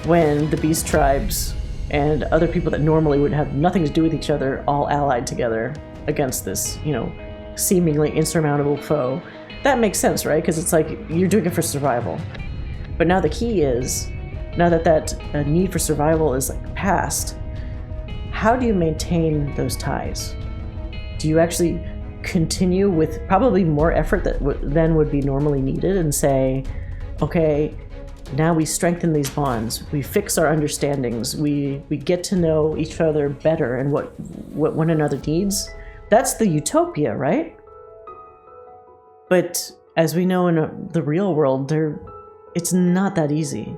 when the Beast Tribes and other people that normally would have nothing to do with each other all allied together against this, you know, seemingly insurmountable foe. That makes sense, right? Because it's like you're doing it for survival. But now the key is, now that need for survival is like past, how do you maintain those ties? Do you actually continue with probably more effort than would be normally needed and say, okay, now we strengthen these bonds, we fix our understandings, we get to know each other better and what one another needs? That's the utopia, right? But as we know in the real world, it's not that easy.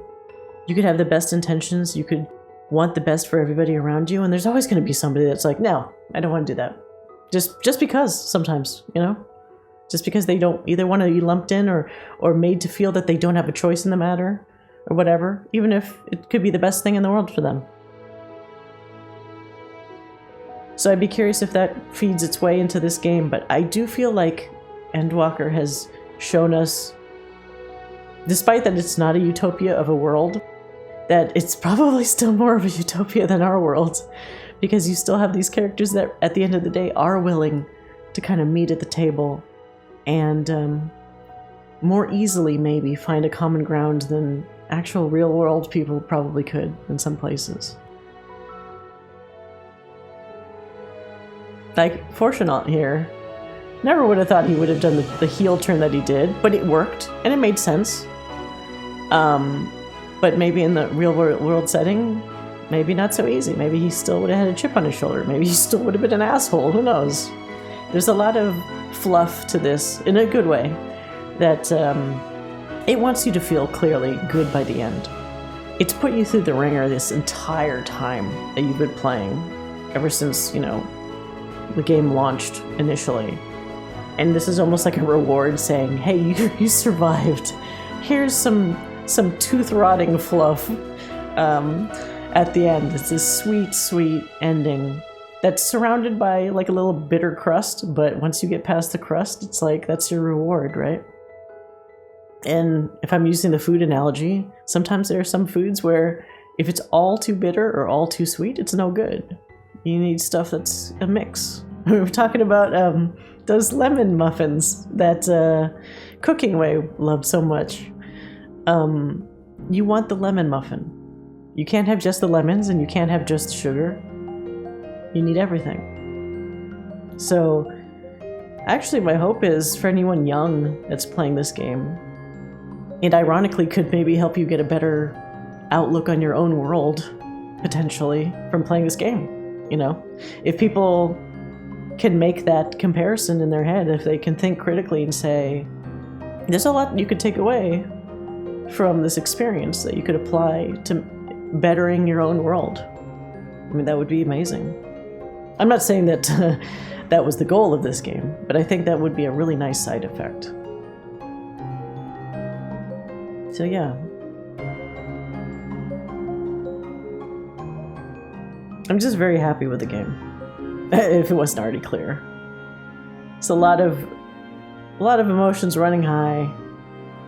You could have the best intentions, you could want the best for everybody around you, and there's always going to be somebody that's like, no, I don't want to do that. Just because sometimes, you know? Just because they don't either want to be lumped in or made to feel that they don't have a choice in the matter or whatever, even if it could be the best thing in the world for them. So I'd be curious if that feeds its way into this game, but I do feel like Endwalker has shown us, despite that it's not a utopia of a world, that it's probably still more of a utopia than our world, because you still have these characters that at the end of the day are willing to kind of meet at the table and more easily maybe find a common ground than actual real world people probably could in some places. Like Fortunaut here, never would have thought he would have done the heel turn that he did, but it worked and it made sense. But maybe in the real world setting, maybe not so easy. Maybe he still would have had a chip on his shoulder. Maybe he still would have been an asshole. Who knows? There's a lot of fluff to this, in a good way, that it wants you to feel clearly good by the end. It's put you through the ringer this entire time that you've been playing, ever since, you know, the game launched initially. And this is almost like a reward saying, hey, you survived. Here's some tooth-rotting fluff at the end. It's this sweet, sweet ending that's surrounded by like a little bitter crust, but once you get past the crust, it's like, that's your reward, right? And if I'm using the food analogy, sometimes there are some foods where if it's all too bitter or all too sweet, it's no good. You need stuff that's a mix. We were talking about those lemon muffins that Cooking Way loved so much. You want the lemon muffin. You can't have just the lemons and you can't have just sugar. You need everything. So actually my hope is for anyone young that's playing this game, it ironically could maybe help you get a better outlook on your own world, potentially, from playing this game. You know, if people can make that comparison in their head, if they can think critically and say, there's a lot you could take away from this experience that you could apply to bettering your own world. I mean, that would be amazing. I'm not saying that that was the goal of this game, but I think that would be a really nice side effect. So yeah. I'm just very happy with the game, if it wasn't already clear. It's a lot of emotions running high,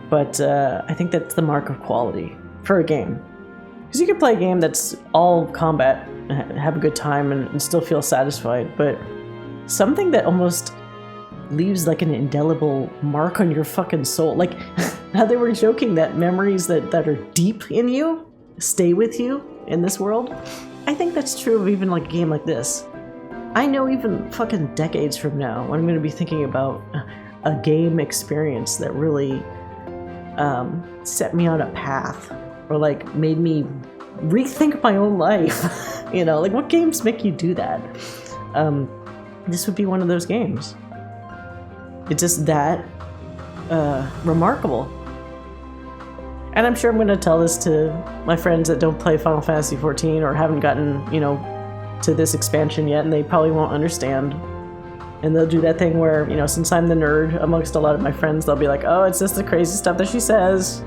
but I think that's the mark of quality for a game. Because you can play a game that's all combat, have a good time, and still feel satisfied, but something that almost leaves like an indelible mark on your fucking soul. Like how they were joking that memories that are deep in you stay with you in this world. I think that's true of even like a game like this. I know even fucking decades from now when I'm going to be thinking about a game experience that really set me on a path or like made me rethink my own life. You know, like what games make you do that? This would be one of those games. It's just that remarkable. And I'm sure I'm going to tell this to my friends that don't play Final Fantasy XIV or haven't gotten, you know, to this expansion yet, and they probably won't understand. And they'll do that thing where, you know, since I'm the nerd amongst a lot of my friends, they'll be like, oh, it's just the crazy stuff that she says.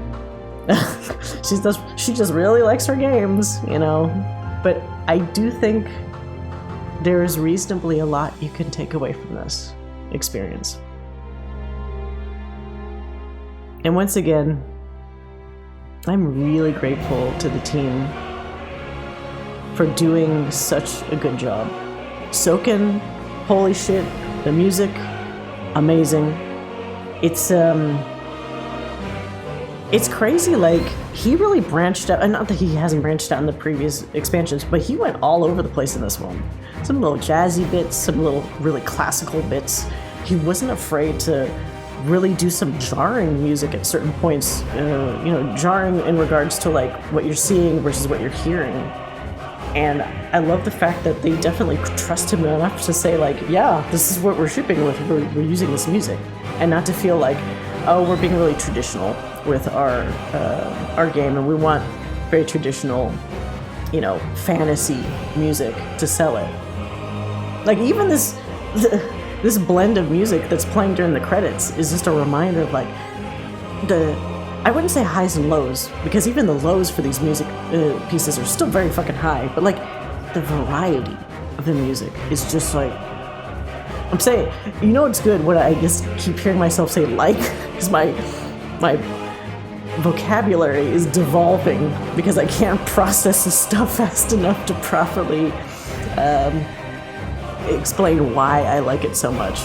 She just really likes her games, you know. But I do think there is reasonably a lot you can take away from this experience. And once again, I'm really grateful to the team for doing such a good job. Soken, holy shit, the music, amazing. It's crazy, like, he really branched out, and not that he hasn't branched out in the previous expansions, but he went all over the place in this one. Some little jazzy bits, some little really classical bits. He wasn't afraid to really do some jarring music at certain points, you know, jarring in regards to like what you're seeing versus what you're hearing. And I love the fact that they definitely trust him enough to say like, yeah, this is what we're shipping with, we're using this music. And not to feel like, oh, we're being really traditional with our game and we want very traditional, you know, fantasy music to sell it. Like even this blend of music that's playing during the credits is just a reminder of like I wouldn't say highs and lows, because even the lows for these music pieces are still very fucking high, but like the variety of the music is just like, I'm saying, you know, it's good when I just keep hearing myself say like, because my vocabulary is devolving because I can't process this stuff fast enough to properly explain why I like it so much.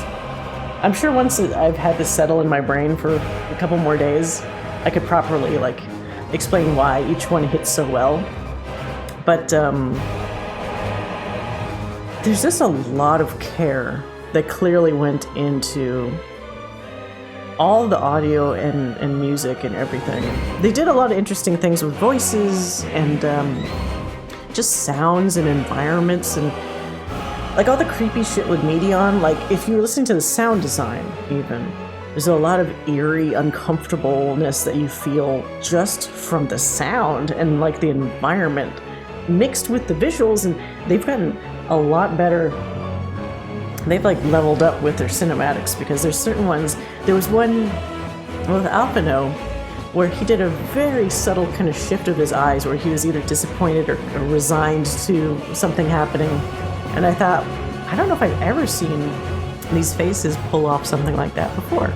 I'm sure once I've had this settle in my brain for a couple more days, I could properly like explain why each one hits so well. But there's just a lot of care that clearly went into all the audio and music and everything. They did a lot of interesting things with voices and just sounds and environments and like all the creepy shit with Medion. Like if you were listening to the sound design even, there's a lot of eerie uncomfortableness that you feel just from the sound and like the environment mixed with the visuals, and they've gotten a lot better they've like leveled up with their cinematics, because there's certain ones. There was one with Alphino where he did a very subtle kind of shift of his eyes, where he was either disappointed or resigned to something happening. And I thought, I don't know if I've ever seen these faces pull off something like that before.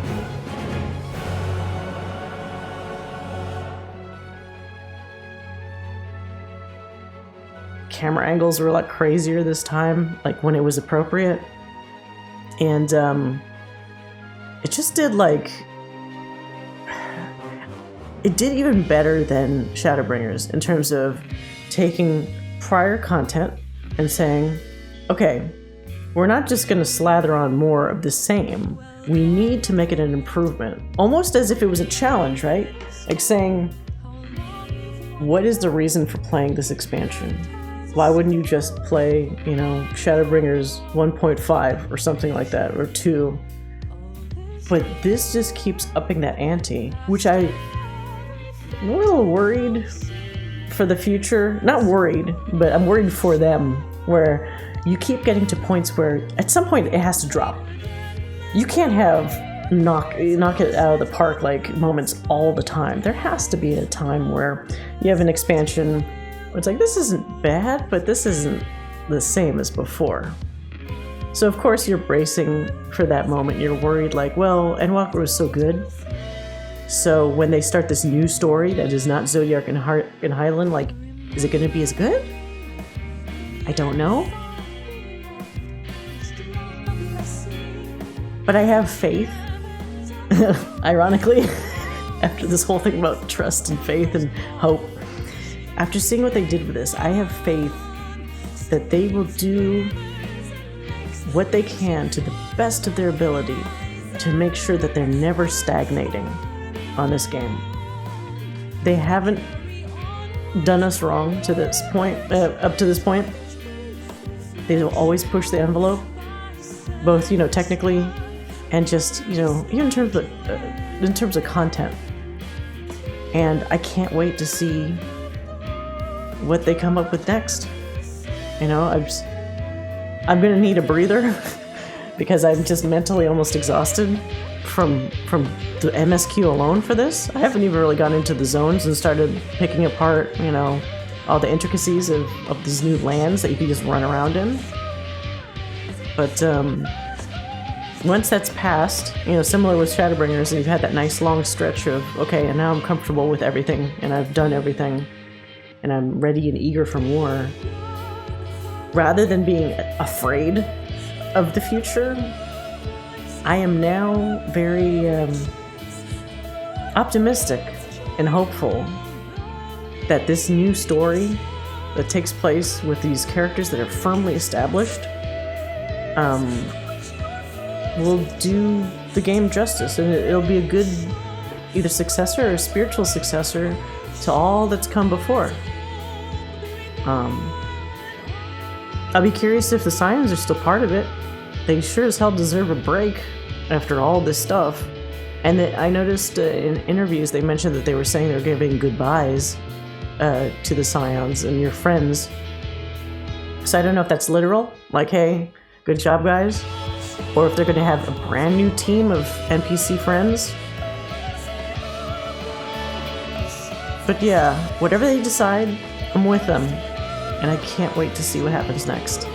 Camera angles were a lot crazier this time, like when it was appropriate. And it just did like... It did even better than Shadowbringers in terms of taking prior content and saying, okay, we're not just going to slather on more of the same. We need to make it an improvement. Almost as if it was a challenge, right? Like saying, what is the reason for playing this expansion? Why wouldn't you just play, you know, Shadowbringers 1.5 or something like that, or 2? But this just keeps upping that ante, which I'm a little worried for the future. Not worried, but I'm worried for them, where you keep getting to points where at some point it has to drop. You can't have knock it out of the park like moments all the time. There has to be a time where you have an expansion where it's like, this isn't bad, but this isn't the same as before. So of course you're bracing for that moment. You're worried like, well, Endwalker was so good. So when they start this new story that is not Zodiac and Highland, like, is it going to be as good? I don't know. But I have faith, ironically, after this whole thing about trust and faith and hope. After seeing what they did with this, I have faith that they will do what they can to the best of their ability to make sure that they're never stagnating on this game. They haven't done us wrong to this point, up to this point. They will always push the envelope, both, you know, technically and just, you know, even in terms of content. And I can't wait to see what they come up with next. You know, I'm gonna need a breather because I'm just mentally almost exhausted from the MSQ alone for this. I haven't even really gone into the zones and started picking apart, you know, all the intricacies of these new lands that you can just run around in. But once that's passed, you know, similar with Shadowbringers, and you've had that nice long stretch of, okay, and now I'm comfortable with everything, and I've done everything, and I'm ready and eager for more. Rather than being afraid of the future, I am now very optimistic and hopeful that this new story that takes place with these characters that are firmly established will do the game justice, and it'll be a good either successor or spiritual successor to all that's come before. I'll be curious if the Scions are still part of it. They sure as hell deserve a break after all this stuff. And I noticed in interviews they mentioned that they were saying they were giving goodbyes to the Scions and your friends. So I don't know if that's literal, like, hey, good job guys, or if they're going to have a brand new team of NPC friends. But yeah, whatever they decide, I'm with them. And I can't wait to see what happens next.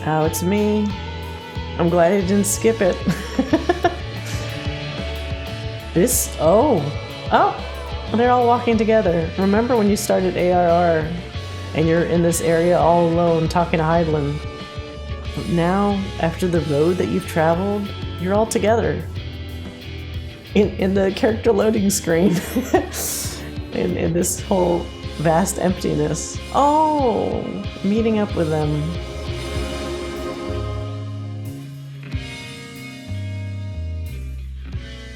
Oh, it's me. I'm glad I didn't skip it. They're all walking together. Remember when you started ARR and you're in this area all alone talking to Heidland? Now, after the road that you've traveled, you're all together. In the character loading screen. in this whole vast emptiness. Oh, meeting up with them.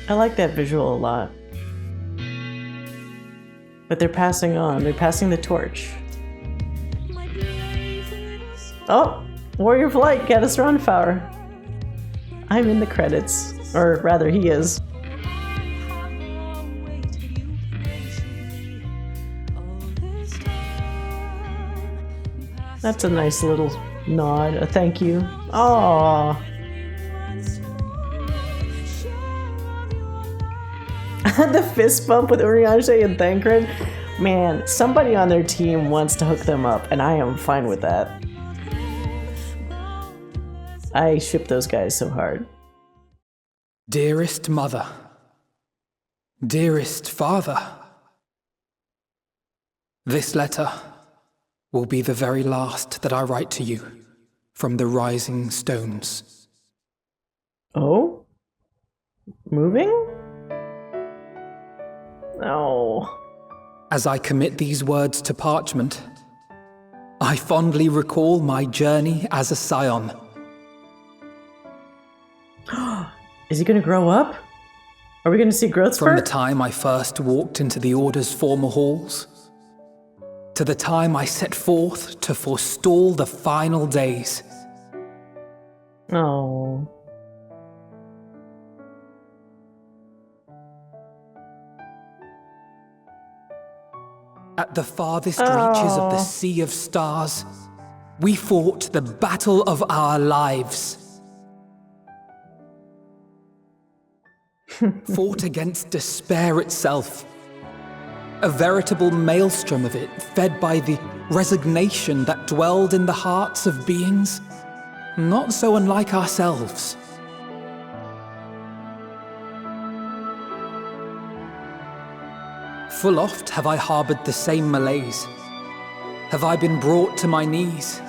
I like that visual a lot. But they're passing on. They're passing the torch. Oh, Warrior Flight, Catastrophe. I'm in the credits. Or rather, he is. That's a nice little nod, a thank you. Aww. The fist bump with Urianger and Thancred. Man, somebody on their team wants to hook them up, and I am fine with that. I ship those guys so hard. Dearest mother, dearest father, this letter will be the very last that I write to you from the rising stones. Oh? Moving? Oh. As I commit these words to parchment, I fondly recall my journey as a scion. Is he gonna grow up? Are we gonna see growth spurt? From the time I first walked into the Order's former halls, to the time I set forth to forestall the final days. Oh. At the farthest reaches of the Sea of Stars, we fought the battle of our lives. Fought against despair itself. A veritable maelstrom of it, fed by the resignation that dwelled in the hearts of beings not so unlike ourselves. Full oft have I harbored the same malaise. Have I been brought to my knees,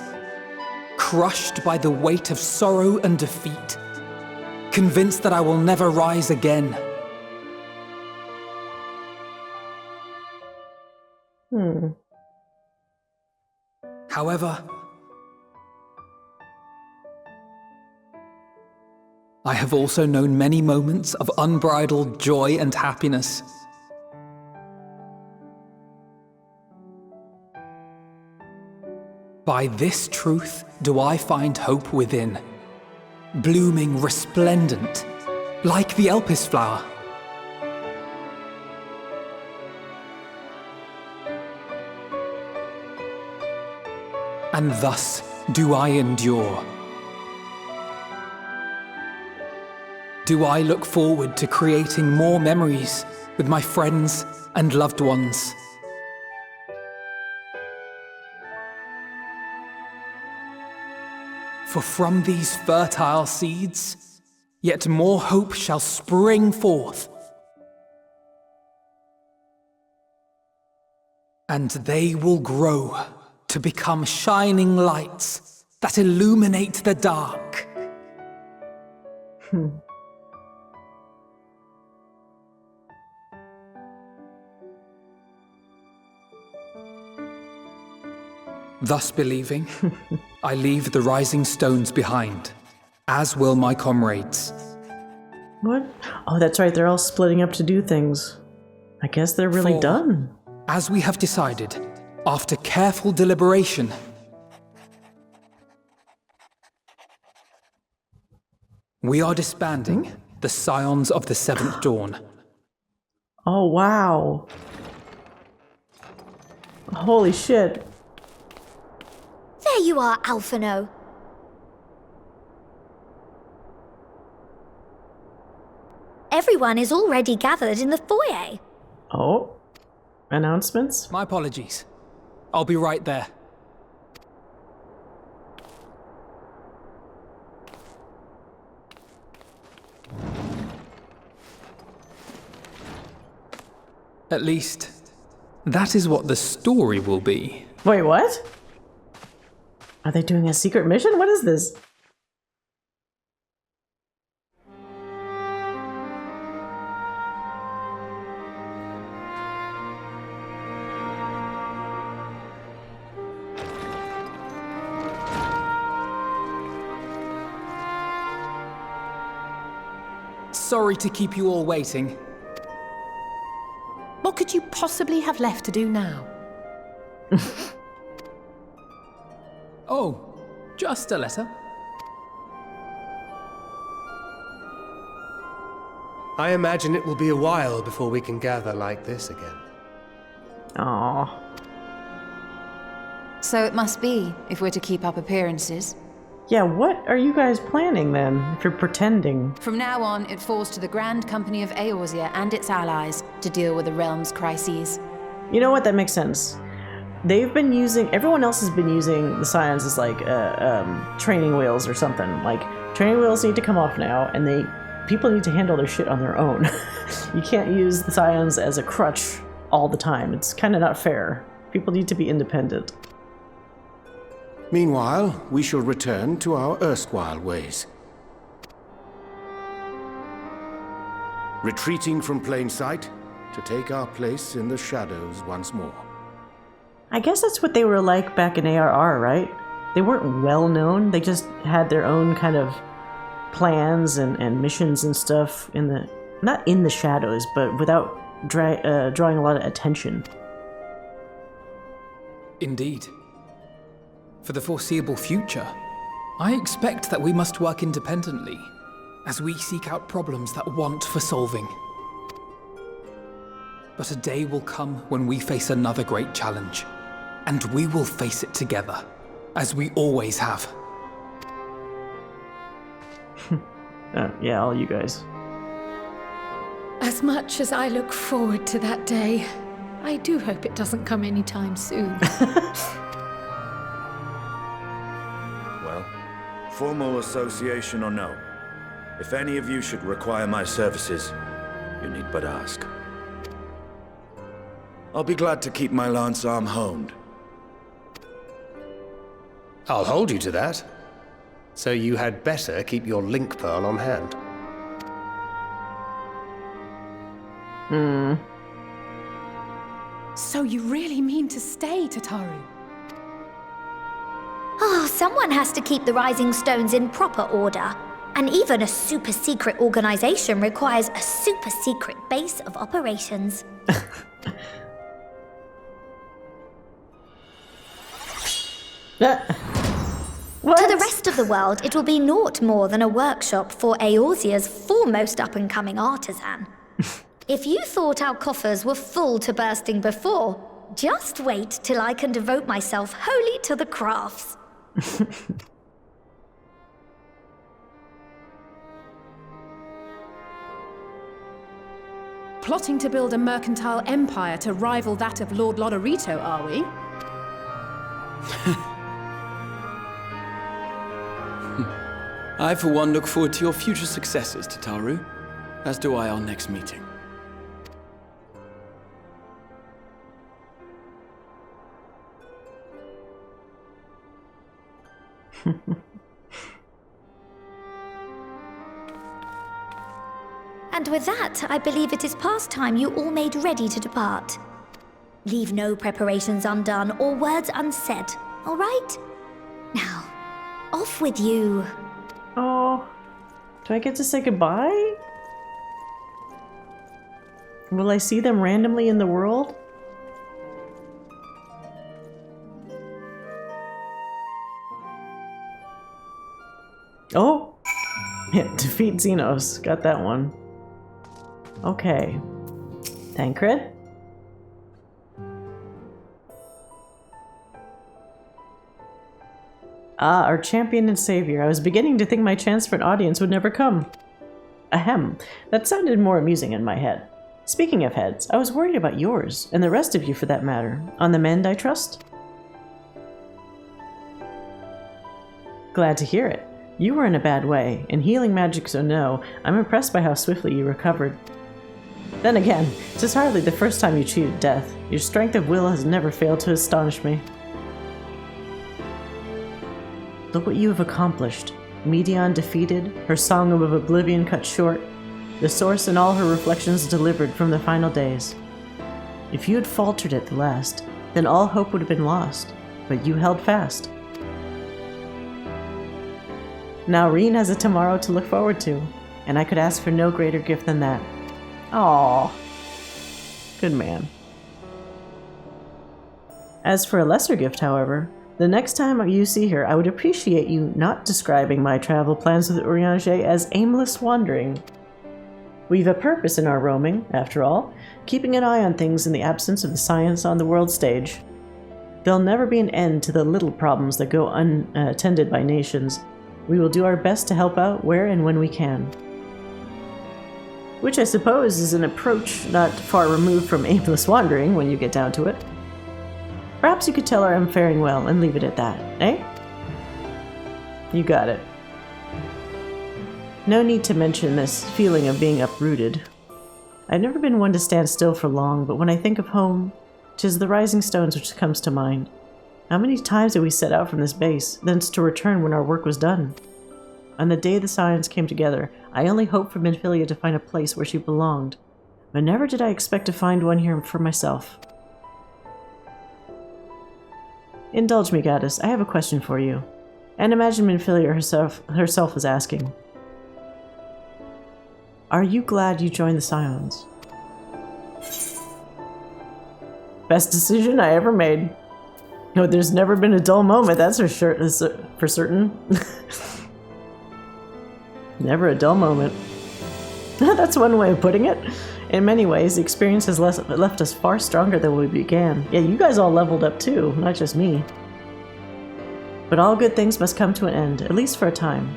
crushed by the weight of sorrow and defeat, convinced that I will never rise again. However, I have also known many moments of unbridled joy and happiness. By this truth do I find hope within, blooming resplendent, like the Elpis flower. And thus do I endure. Do I look forward to creating more memories with my friends and loved ones. For from these fertile seeds, yet more hope shall spring forth. And they will grow to become shining lights that illuminate the dark. Thus believing, I leave the rising stones behind, as will my comrades. What? Oh, that's right, they're all splitting up to do things. I guess they're really For, done. As we have decided, after careful deliberation, we are disbanding the Scions of the Seventh Dawn. Oh, wow. Holy shit. There you are, Alphino. Everyone is already gathered in the foyer. Oh. Announcements? My apologies. I'll be right there. At least, that is what the story will be. Wait, what? Are they doing a secret mission? What is this? Sorry to keep you all waiting. What could you possibly have left to do now? Oh, Just a letter. I imagine it will be a while before we can gather like this again. Aww. So it must be, if we're to keep up appearances. Yeah, what are you guys planning then, if you're pretending? From now on, it falls to the Grand Company of Eorzea and its allies to deal with the realm's crises. You know what, that makes sense. They've been using, everyone else has been using the scions as like training wheels or something. Like, training wheels need to come off now, and people need to handle their shit on their own. You can't use the scions as a crutch all the time. It's kind of not fair. People need to be independent. Meanwhile, we shall return to our erstwhile ways. Retreating from plain sight to take our place in the shadows once more. I guess that's what they were like back in ARR, right? They weren't well known. They just had their own kind of plans and missions and stuff in the, not in the shadows, but without drawing a lot of attention. Indeed. For the foreseeable future, I expect that we must work independently as we seek out problems that want for solving. But a day will come when we face another great challenge, and we will face it together, as we always have. Yeah, all you guys. As much as I look forward to that day, I do hope it doesn't come anytime soon. Well, formal association or no, if any of you should require my services, you need but ask. I'll be glad to keep my lance arm honed. I'll hold you to that. So you had better keep your link pearl on hand. So you really mean to stay, Tataru? Oh, someone has to keep the Rising Stones in proper order. And even a super-secret organization requires a super-secret base of operations. What? To the rest of the world, it will be naught more than a workshop for Eorzea's foremost up-and-coming artisan. If you thought our coffers were full to bursting before, just wait till I can devote myself wholly to the crafts. Plotting to build a mercantile empire to rival that of Lord Lodorito, are we? I, for one, look forward to your future successes, Tataru, as do I our next meeting. And with that, I believe it is past time you all made ready to depart. Leave no preparations undone or words unsaid, all right? Now, off with you. Oh, do I get to say goodbye? Will I see them randomly in the world? Oh! Yeah, defeat Zenos. Got that one. Okay. Tancred? Ah, our champion and savior. I was beginning to think my chance for an audience would never come. Ahem. That sounded more amusing in my head. Speaking of heads, I was worried about yours, and the rest of you for that matter. On the mend, I trust? Glad to hear it. You were in a bad way, and healing magic so no, I'm impressed by how swiftly you recovered. Then again, this is hardly the first time you cheated death. Your strength of will has never failed to astonish me. Look what you have accomplished. Medion defeated, her song of oblivion cut short, the source and all her reflections delivered from the final days. If you had faltered at the last, then all hope would have been lost, but you held fast. Now Reen has a tomorrow to look forward to, and I could ask for no greater gift than that. Aww. Good man. As for a lesser gift, however, The next time you see her, I would appreciate you not describing my travel plans with Urianger as aimless wandering. We've a purpose in our roaming, after all, keeping an eye on things in the absence of the science on the world stage. There'll never be an end to the little problems that go unattended by nations. We will do our best to help out where and when we can. Which I suppose is an approach not far removed from aimless wandering when you get down to it. Perhaps you could tell her I'm faring well and leave it at that, eh? You got it. No need to mention this feeling of being uprooted. I've never been one to stand still for long, but when I think of home, 'tis the rising stones which comes to mind. How many times did we set out from this base, thence to return when our work was done? On the day the Scions came together, I only hoped for Minfilia to find a place where she belonged, but never did I expect to find one here for myself. Indulge me, goddess, I have a question for you. And imagine Minfilia herself is asking. Are you glad you joined the Scions? Best decision I ever made. No, there's never been a dull moment, that's for certain. Never a dull moment. That's one way of putting it. In many ways, the experience has left us far stronger than we began. Yeah, you guys all leveled up too, not just me. But all good things must come to an end, at least for a time.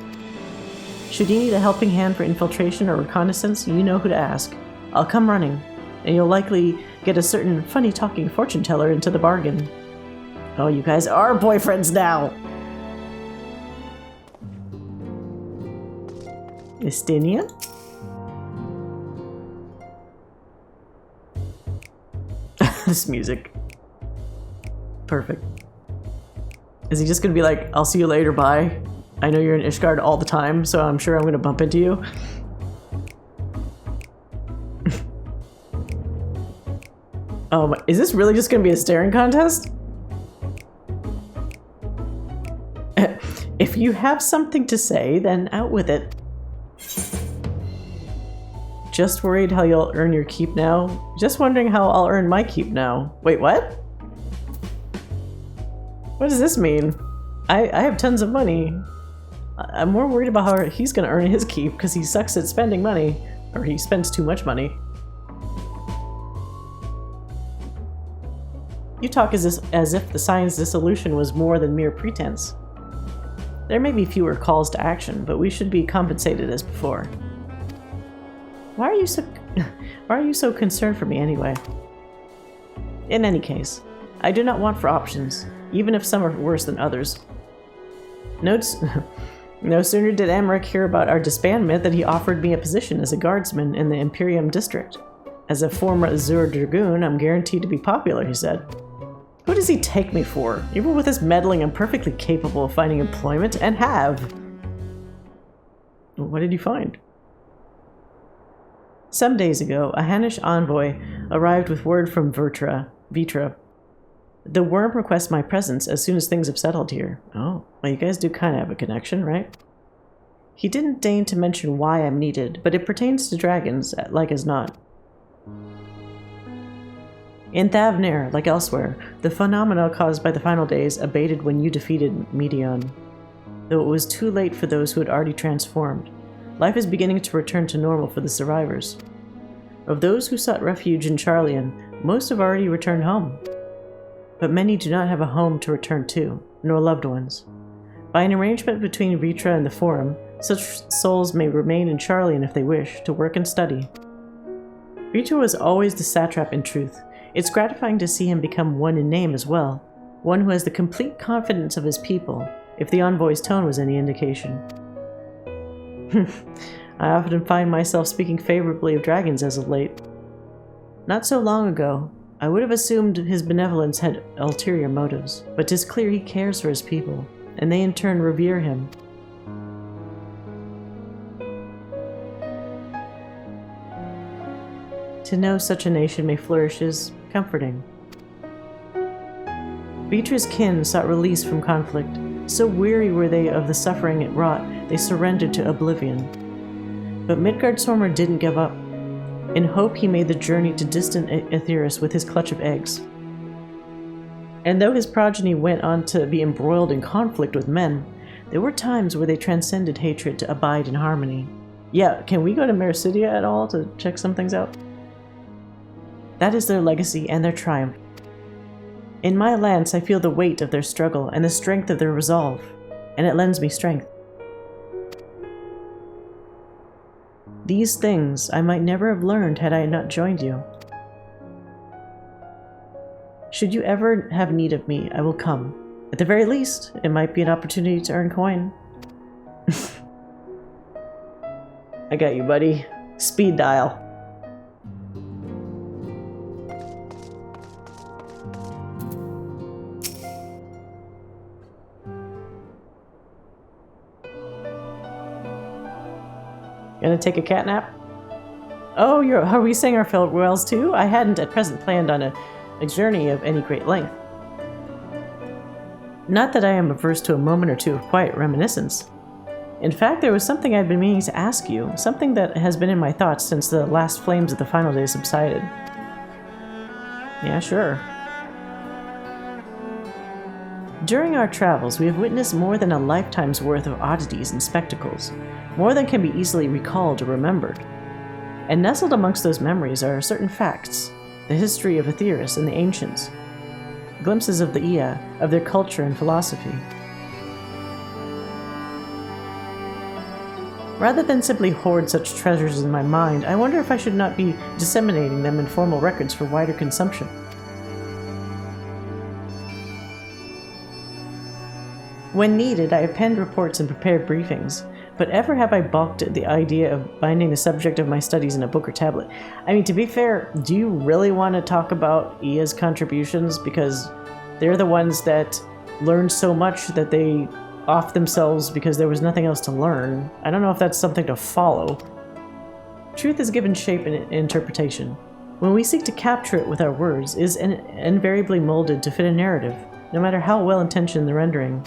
Should you need a helping hand for infiltration or reconnaissance, you know who to ask. I'll come running, and you'll likely get a certain funny-talking fortune teller into the bargain. Oh, you guys are boyfriends now! Estynia? This music. Perfect. Is he just gonna be like, I'll see you later, bye? I know you're in Ishgard all the time, so I'm sure I'm gonna bump into you. Oh, is this really just gonna be a staring contest? If you have something to say, then out with it. Just worried how you'll earn your keep now? Just wondering how I'll earn my keep now. Wait, what? What does this mean? I have tons of money. I'm more worried about how he's gonna earn his keep because he sucks at spending money. Or he spends too much money. You talk as if the Science dissolution was more than mere pretense. There may be fewer calls to action, but we should be compensated as before. Why are you so concerned for me anyway? In any case, I do not want for options, even if some are worse than others. No sooner did Emmerich hear about our disbandment than he offered me a position as a guardsman in the Imperium district. As a former Azure Dragoon, I'm guaranteed to be popular, he said. Who does he take me for? Even with his meddling, I'm perfectly capable of finding employment, and have. What did you find? Some days ago, a Hannish envoy arrived with word from Vitra. The worm requests my presence as soon as things have settled here. Oh, well, you guys do kind of have a connection, right? He didn't deign to mention why I'm needed, but it pertains to dragons, like as not. In Thavnir, like elsewhere, the phenomena caused by the final days abated when you defeated Medion. Though it was too late for those who had already transformed, life is beginning to return to normal for the survivors. Of those who sought refuge in Charlian, most have already returned home. But many do not have a home to return to, nor loved ones. By an arrangement between Vitra and the Forum, such souls may remain in Charlian if they wish, to work and study. Vitra was always the satrap in truth. It's gratifying to see him become one in name as well, one who has the complete confidence of his people, if the envoy's tone was any indication. I often find myself speaking favorably of dragons as of late. Not so long ago, I would have assumed his benevolence had ulterior motives, but 'tis clear he cares for his people, and they in turn revere him. To know such a nation may flourish is comforting. Vitra's kin sought release from conflict. So weary were they of the suffering it wrought, they surrendered to oblivion. But Midgard-Sormr didn't give up. In hope, he made the journey to distant Aetheris with his clutch of eggs. And though his progeny went on to be embroiled in conflict with men, there were times where they transcended hatred to abide in harmony. Yeah, can we go to Mericidia at all to check some things out? That is their legacy and their triumph. In my lance, I feel the weight of their struggle and the strength of their resolve, and it lends me strength. These things I might never have learned had I not joined you. Should you ever have need of me, I will come. At the very least, it might be an opportunity to earn coin. I got you, buddy. Speed dial. Gonna take a cat nap? Oh, are we saying our farewells too? I hadn't at present planned on a journey of any great length. Not that I am averse to a moment or two of quiet reminiscence. In fact, there was something I'd been meaning to ask you, something that has been in my thoughts since the last flames of the final day subsided. Yeah, sure. During our travels, we have witnessed more than a lifetime's worth of oddities and spectacles, more than can be easily recalled or remembered. And nestled amongst those memories are certain facts, the history of Aetheris and the ancients, glimpses of the Ea, of their culture and philosophy. Rather than simply hoard such treasures in my mind, I wonder if I should not be disseminating them in formal records for wider consumption. When needed, I have penned reports and prepared briefings, but ever have I balked at the idea of binding the subject of my studies in a book or tablet. I mean, to be fair, do you really want to talk about Ea's contributions? Because they're the ones that learned so much that they off themselves because there was nothing else to learn. I don't know if that's something to follow. Truth is given shape and interpretation. When we seek to capture it with our words, it is invariably molded to fit a narrative, no matter how well-intentioned the rendering.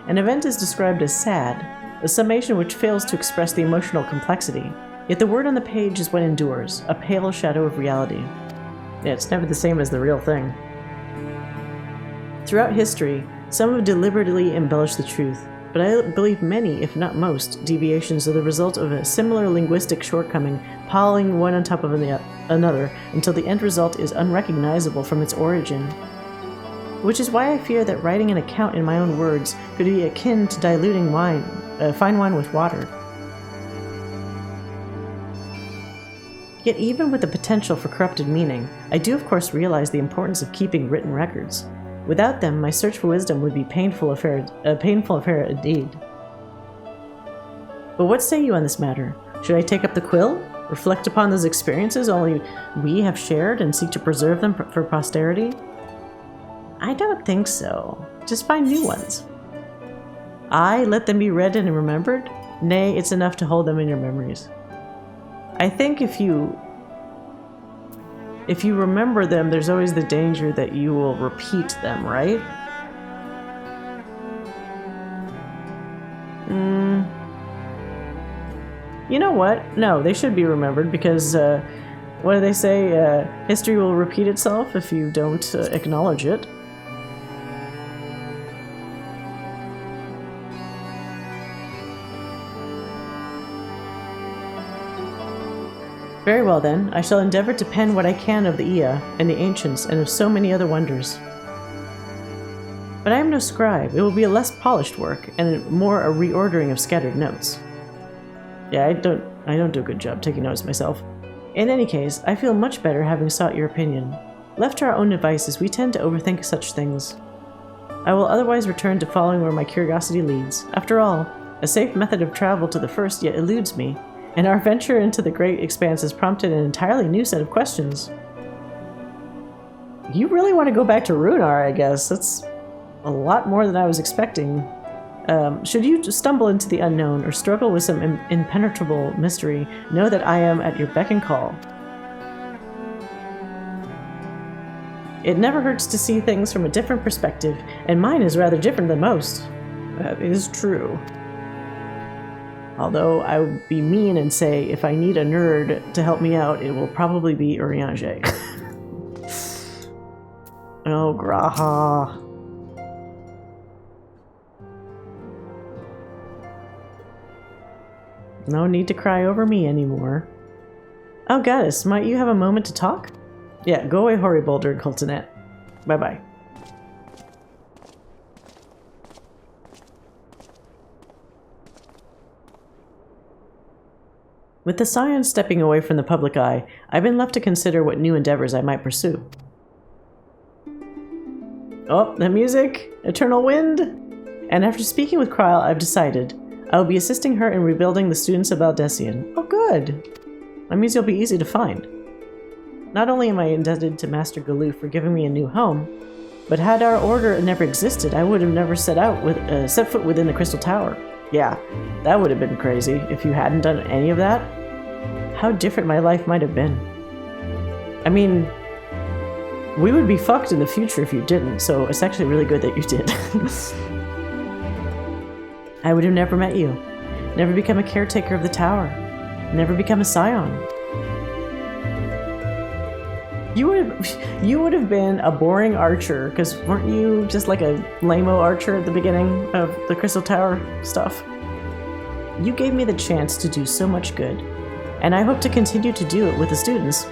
An event is described as sad, a summation which fails to express the emotional complexity, yet the word on the page is what endures, a pale shadow of reality. Yeah, it's never the same as the real thing. Throughout history, some have deliberately embellished the truth, but I believe many, if not most, deviations are the result of a similar linguistic shortcoming, piling one on top of another until the end result is unrecognizable from its origin. Which is why I fear that writing an account in my own words could be akin to diluting fine wine with water. Yet even with the potential for corrupted meaning, I do of course realize the importance of keeping written records. Without them, my search for wisdom would be a painful affair indeed. But what say you on this matter? Should I take up the quill? Reflect upon those experiences only we have shared and seek to preserve them for posterity? I don't think so. Just find new ones. Aye, let them be read and remembered? Nay, it's enough to hold them in your memories. I think if you remember them, there's always the danger that you will repeat them, right? You know what? No, they should be remembered because, what do they say? History will repeat itself if you don't acknowledge it. Very well then, I shall endeavor to pen what I can of the Ea and the ancients and of so many other wonders. But I am no scribe. It will be a less polished work and more a reordering of scattered notes. Yeah, I don't do a good job taking notes myself. In any case, I feel much better having sought your opinion. Left to our own devices, we tend to overthink such things. I will otherwise return to following where my curiosity leads. After all, a safe method of travel to the first yet eludes me, and our venture into the great expanse has prompted an entirely new set of questions. You really want to go back to Runar, I guess. That's a lot more than I was expecting. Should you stumble into the unknown or struggle with some impenetrable mystery, know that I am at your beck and call. It never hurts to see things from a different perspective, and mine is rather different than most. That is true. Although I would be mean and say, if I need a nerd to help me out, it will probably be Urianger. Oh, Graha. No need to cry over me anymore. Oh, Goddess, might you have a moment to talk? Yeah, go away, Hoary Boulder and Coltonet. Bye-bye. With the Scion stepping away from the public eye, I've been left to consider what new endeavors I might pursue. Oh, the music! Eternal Wind! And after speaking with Kryl, I've decided I will be assisting her in rebuilding the students of Valdesian. Oh, good! That means you'll be easy to find. Not only am I indebted to Master Galoo for giving me a new home, but had our order never existed, I would have never set foot within the Crystal Tower. Yeah, that would have been crazy if you hadn't done any of that. How different my life might have been. I mean, we would be fucked in the future if you didn't, so it's actually really good that you did. I would have never met you, never become a caretaker of the tower, never become a Scion. You would have been a boring archer, because weren't you just like a lame-o archer at the beginning of the Crystal Tower stuff? You gave me the chance to do so much good, and I hope to continue to do it with the students.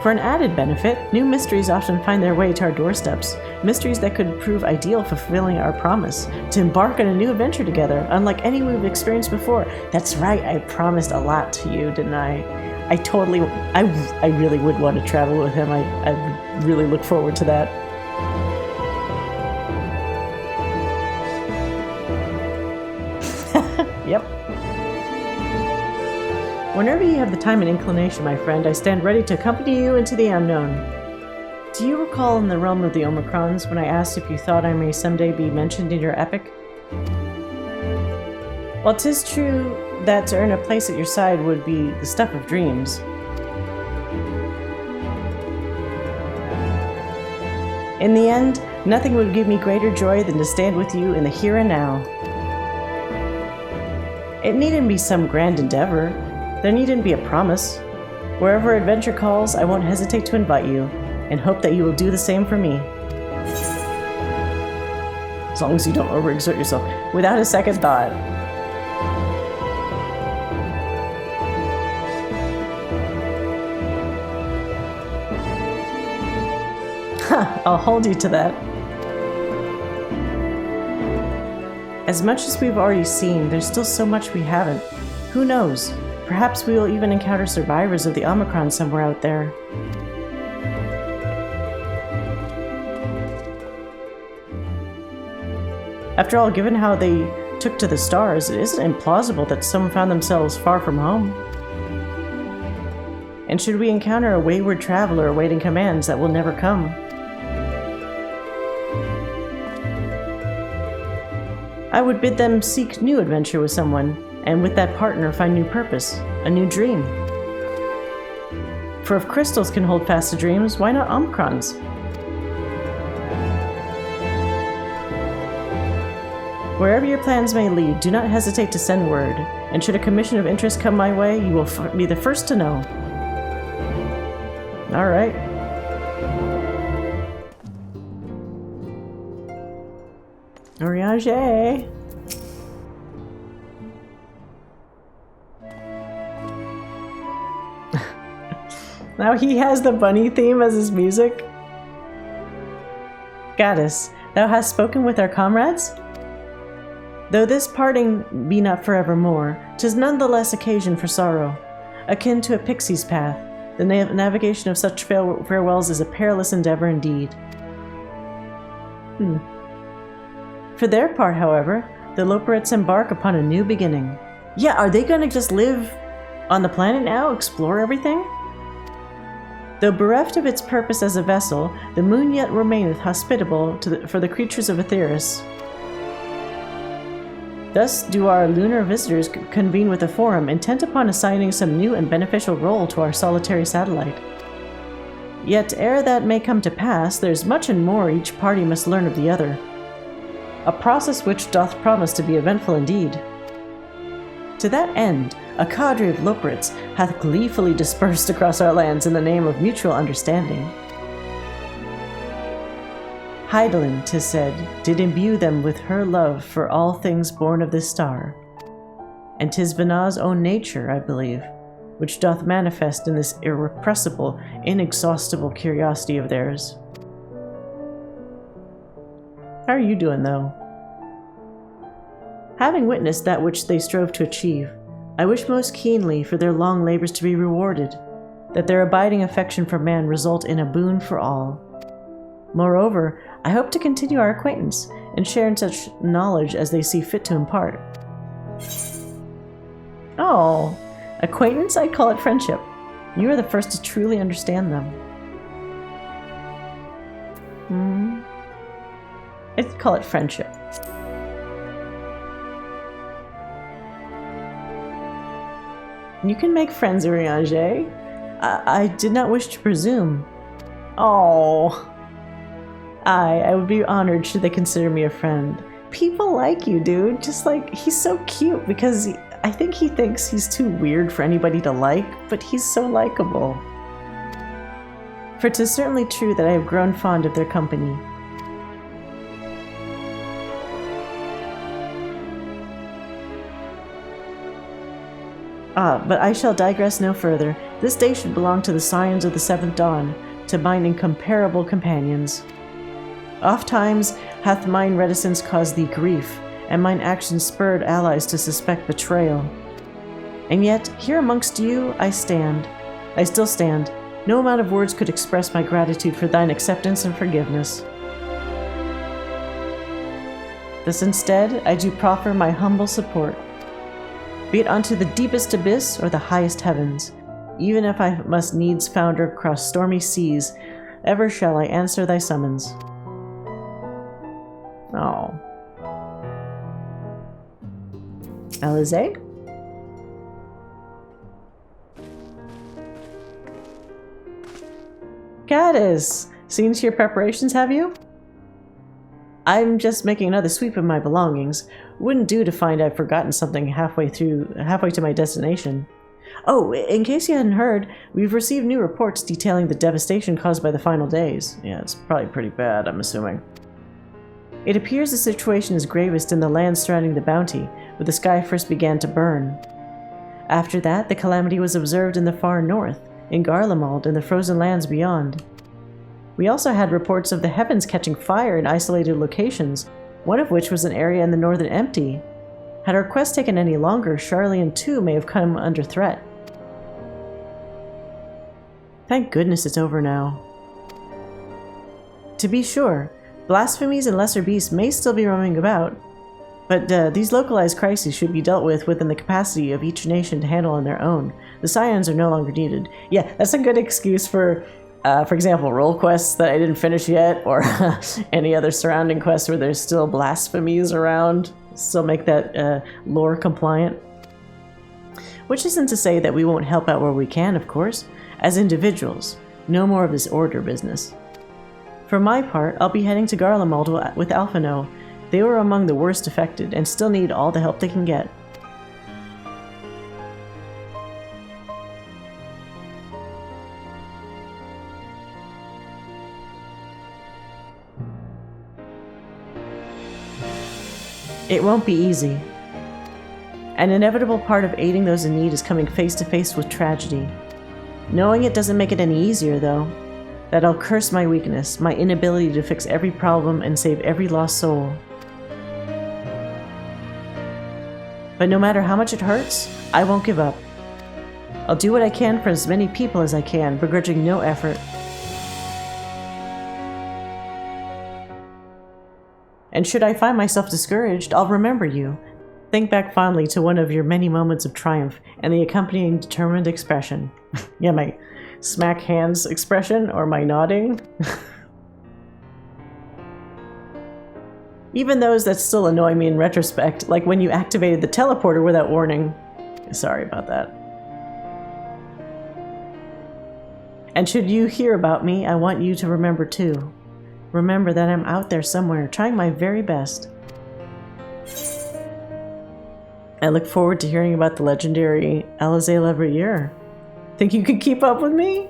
For an added benefit, new mysteries often find their way to our doorsteps, mysteries that could prove ideal for fulfilling our promise to embark on a new adventure together, unlike any we've experienced before. That's right, I promised a lot to you, didn't I? I really would want to travel with him. I really look forward to that. Yep. Whenever you have the time and inclination, my friend, I stand ready to accompany you into the unknown. Do you recall in the realm of the Omicrons when I asked if you thought I may someday be mentioned in your epic? Well, 'tis true that to earn a place at your side would be the stuff of dreams. In the end, nothing would give me greater joy than to stand with you in the here and now. It needn't be some grand endeavor. There needn't be a promise. Wherever adventure calls, I won't hesitate to invite you, and hope that you will do the same for me. As long as you don't overexert yourself, without a second thought. I'll hold you to that. As much as we've already seen, there's still so much we haven't. Who knows? Perhaps we will even encounter survivors of the Omicron somewhere out there. After all, given how they took to the stars, it isn't implausible that some found themselves far from home. And should we encounter a wayward traveler awaiting commands that will never come, I would bid them seek new adventure with someone, and with that partner find new purpose, a new dream. For if crystals can hold fast to dreams, why not Omicrons? Wherever your plans may lead, do not hesitate to send word, and should a commission of interest come my way, you will be the first to know. Alright. Oriage. Now he has the bunny theme as his music. Goddess, thou hast spoken with our comrades? Though this parting be not forevermore, 'tis nonetheless occasion for sorrow, akin to a pixie's path. The navigation of such farewells is a perilous endeavor indeed. For their part, however, the Loporrits embark upon a new beginning. Yeah, are they gonna just live on the planet now, explore everything? Though bereft of its purpose as a vessel, the moon yet remaineth hospitable for the creatures of Aetheris. Thus do our lunar visitors convene with a forum, intent upon assigning some new and beneficial role to our solitary satellite. Yet, ere that may come to pass, there's much and more each party must learn of the other. A process which doth promise to be eventful indeed. To that end, a cadre of Loporrits hath gleefully dispersed across our lands in the name of mutual understanding. Heidelin, 'tis said, did imbue them with her love for all things born of this star. And 'tis Vanah's own nature, I believe, which doth manifest in this irrepressible, inexhaustible curiosity of theirs. How are you doing, though? Having witnessed that which they strove to achieve, I wish most keenly for their long labors to be rewarded, that their abiding affection for man result in a boon for all. Moreover, I hope to continue our acquaintance and share in such knowledge as they see fit to impart. Oh, acquaintance? I'd call it friendship. You are the first to truly understand them. I'd call it friendship. You can make friends, Urianger. I did not wish to presume. Oh. I would be honored should they consider me a friend. People like you, dude. Just like, he's so cute because I think he thinks he's too weird for anybody to like, but he's so likable. For it is certainly true that I have grown fond of their company. But I shall digress no further. This day should belong to the scions of the seventh dawn, to mine incomparable companions. Oft times hath mine reticence caused thee grief, and mine actions spurred allies to suspect betrayal. And yet, here amongst you I still stand. No amount of words could express my gratitude for thine acceptance and forgiveness. Thus instead, I do proffer my humble support. Be it unto the deepest abyss or the highest heavens, even if I must needs founder across stormy seas, ever shall I answer thy summons. Oh. Alize? Gaddis! Seen to your preparations, have you? I'm just making another sweep of my belongings. Wouldn't do to find I've forgotten something halfway to my destination. Oh, in case you hadn't heard, we've received new reports detailing the devastation caused by the final days. Yeah, it's probably pretty bad, I'm assuming. It appears the situation is gravest in the lands surrounding the bounty, where the sky first began to burn. After that, the calamity was observed in the far north, in Garlemald and the frozen lands beyond. We also had reports of the heavens catching fire in isolated locations, one of which was an area in the northern empty. Had our quest taken any longer, Charlian too may have come under threat. Thank goodness it's over now. To be sure, blasphemies and lesser beasts may still be roaming about, but these localized crises should be dealt with within the capacity of each nation to handle on their own. The scions are no longer needed. Yeah, that's a good excuse for example, role quests that I didn't finish yet, or any other surrounding quests where there's still blasphemies around. Still make that lore compliant. Which isn't to say that we won't help out where we can, of course. As individuals, no more of this order business. For my part, I'll be heading to Garlemald with Alphino. They were among the worst affected, and still need all the help they can get. It won't be easy. An inevitable part of aiding those in need is coming face to face with tragedy. Knowing it doesn't make it any easier, though. That I'll curse my weakness, my inability to fix every problem and save every lost soul. But no matter how much it hurts, I won't give up. I'll do what I can for as many people as I can, begrudging no effort. And should I find myself discouraged, I'll remember you. Think back fondly to one of your many moments of triumph and the accompanying determined expression. Yeah, my smack hands expression or my nodding. Even those that still annoy me in retrospect, like when you activated the teleporter without warning. Sorry about that. And should you hear about me, I want you to remember too. Remember that I'm out there somewhere, trying my very best. I look forward to hearing about the legendary Alize Levrier. Think you could keep up with me?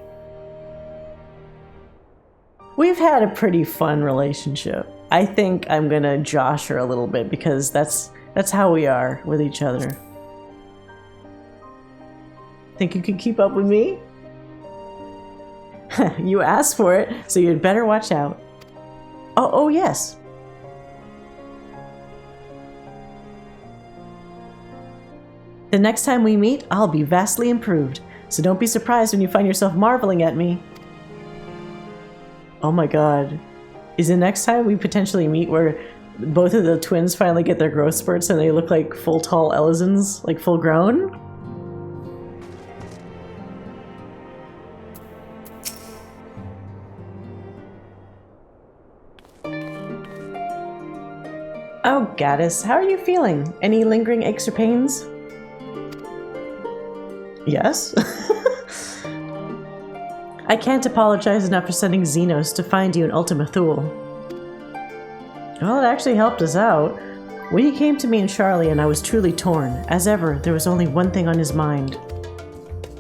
We've had a pretty fun relationship. I think I'm gonna josh her a little bit because that's how we are with each other. Think you can keep up with me? You asked for it, so you'd better watch out. Oh yes. The next time we meet, I'll be vastly improved, so don't be surprised when you find yourself marveling at me. Oh my god. Is the next time we potentially meet where both of the twins finally get their growth spurts and they look like full tall Elizons, like full grown? Oh, Gaddis, how are you feeling? Any lingering aches or pains? Yes? I can't apologize enough for sending Zenos to find you in Ultima Thule. Well, it actually helped us out. When he came to me in Charlian, I was truly torn. As ever, there was only one thing on his mind.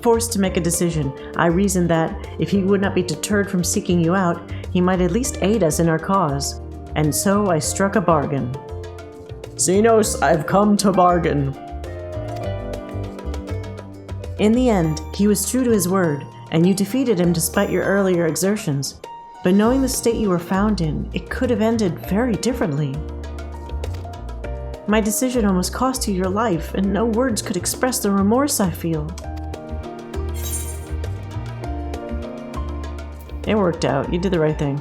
Forced to make a decision, I reasoned that, if he would not be deterred from seeking you out, he might at least aid us in our cause. And so I struck a bargain. Zenos, I've come to bargain. In the end, he was true to his word, and you defeated him despite your earlier exertions. But knowing the state you were found in, it could have ended very differently. My decision almost cost you your life, and no words could express the remorse I feel. It worked out. You did the right thing.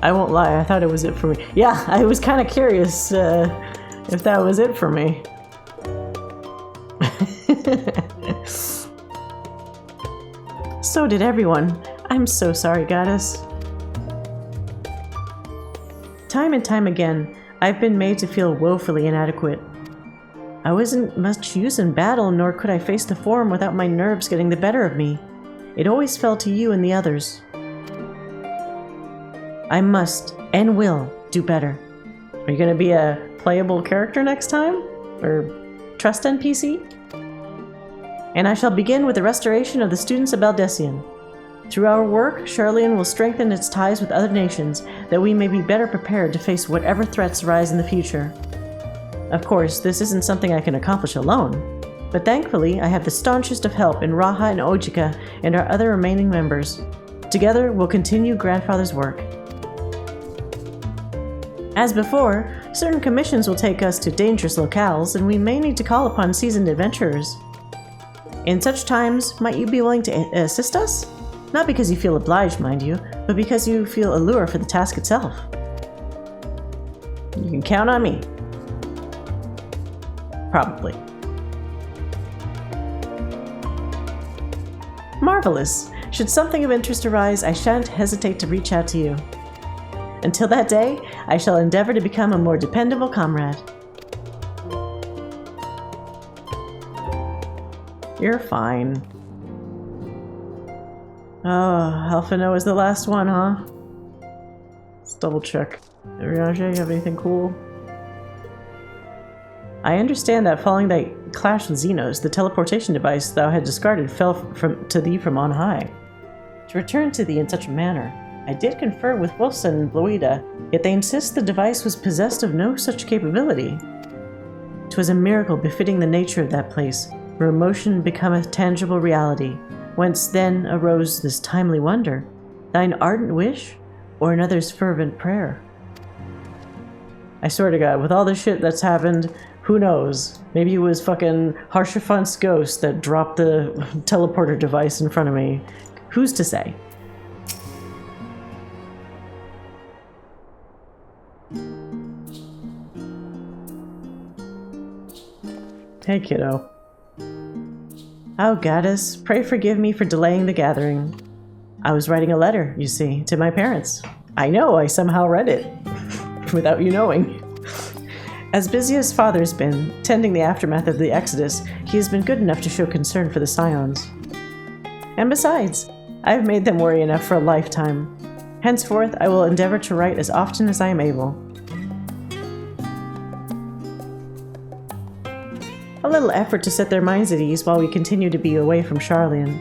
I won't lie, I thought it was it for me. Yeah, I was kind of curious if that was it for me. So did everyone. I'm so sorry, Goddess. Time and time again, I've been made to feel woefully inadequate. I wasn't much use in battle, nor could I face the Forum without my nerves getting the better of me. It always fell to you and the others. I must, and will, do better. Are you going to be a playable character next time? Or trust NPC? And I shall begin with the restoration of the students of Baldessian. Through our work, Charlian will strengthen its ties with other nations, that we may be better prepared to face whatever threats arise in the future. Of course, this isn't something I can accomplish alone, but thankfully I have the staunchest of help in Raha and Ojika and our other remaining members. Together, we'll continue Grandfather's work. As before, certain commissions will take us to dangerous locales, and we may need to call upon seasoned adventurers. In such times, might you be willing to assist us? Not because you feel obliged, mind you, but because you feel allure for the task itself. You can count on me. Probably. Marvelous. Should something of interest arise, I shan't hesitate to reach out to you. Until that day, I shall endeavor to become a more dependable comrade. You're fine. Oh, Alphino is the last one, huh? Let's double check. Riage, you have anything cool? I understand that following that clash with Zenos, the teleportation device thou had discarded fell to thee from on high. To return to thee in such a manner, I did confer with Wilson and Bloida, yet they insist the device was possessed of no such capability. 'Twas a miracle befitting the nature of that place, where emotion becometh tangible reality, whence then arose this timely wonder, thine ardent wish, or another's fervent prayer. I swear to God, with all the shit that's happened, who knows? Maybe it was fucking Harshaphant's ghost that dropped the teleporter device in front of me. Who's to say? Hey, kiddo. Oh, Goddess, pray forgive me for delaying the gathering. I was writing a letter, you see, to my parents. I know, I somehow read it. Without you knowing. As busy as Father's been, tending the aftermath of the Exodus, he has been good enough to show concern for the Scions. And besides, I have made them worry enough for a lifetime. Henceforth, I will endeavor to write as often as I am able. A little effort to set their minds at ease while we continue to be away from Charlian.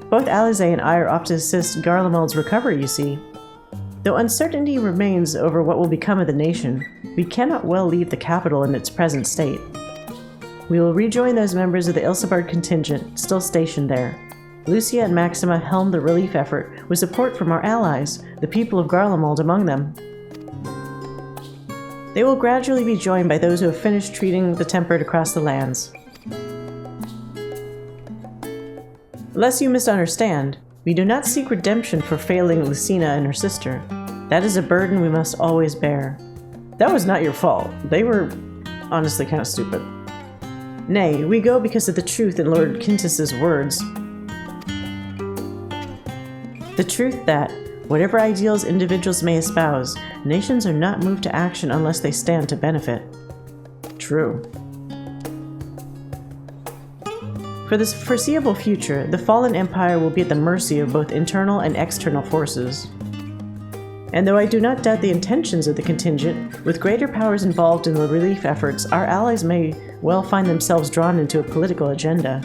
Both Alize and I are off to assist Garlemald's recovery, you see. Though uncertainty remains over what will become of the nation, we cannot well leave the capital in its present state. We will rejoin those members of the Ilsebard contingent still stationed there. Lucia and Maxima helm the relief effort with support from our allies, the people of Garlemald among them. They will gradually be joined by those who have finished treating the tempered across the lands. Lest you misunderstand, we do not seek redemption for failing Lucina and her sister. That is a burden we must always bear. That was not your fault. They were honestly kind of stupid. Nay, we go because of the truth in Lord Quintus's words. The truth that, whatever ideals individuals may espouse, nations are not moved to action unless they stand to benefit. True. For this foreseeable future, the fallen empire will be at the mercy of both internal and external forces. And though I do not doubt the intentions of the contingent, with greater powers involved in the relief efforts, our allies may well find themselves drawn into a political agenda.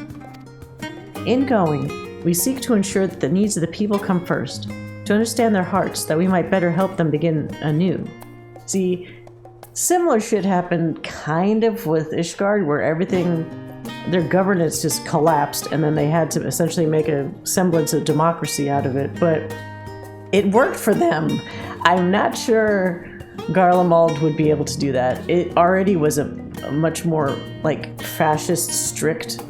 In going, we seek to ensure that the needs of the people come first, to understand their hearts, that we might better help them begin anew. See, similar shit happened kind of with Ishgard, where their governance just collapsed, and then they had to essentially make a semblance of democracy out of it, but it worked for them. I'm not sure Garlemald would be able to do that. It already was a much more, like, fascist, strict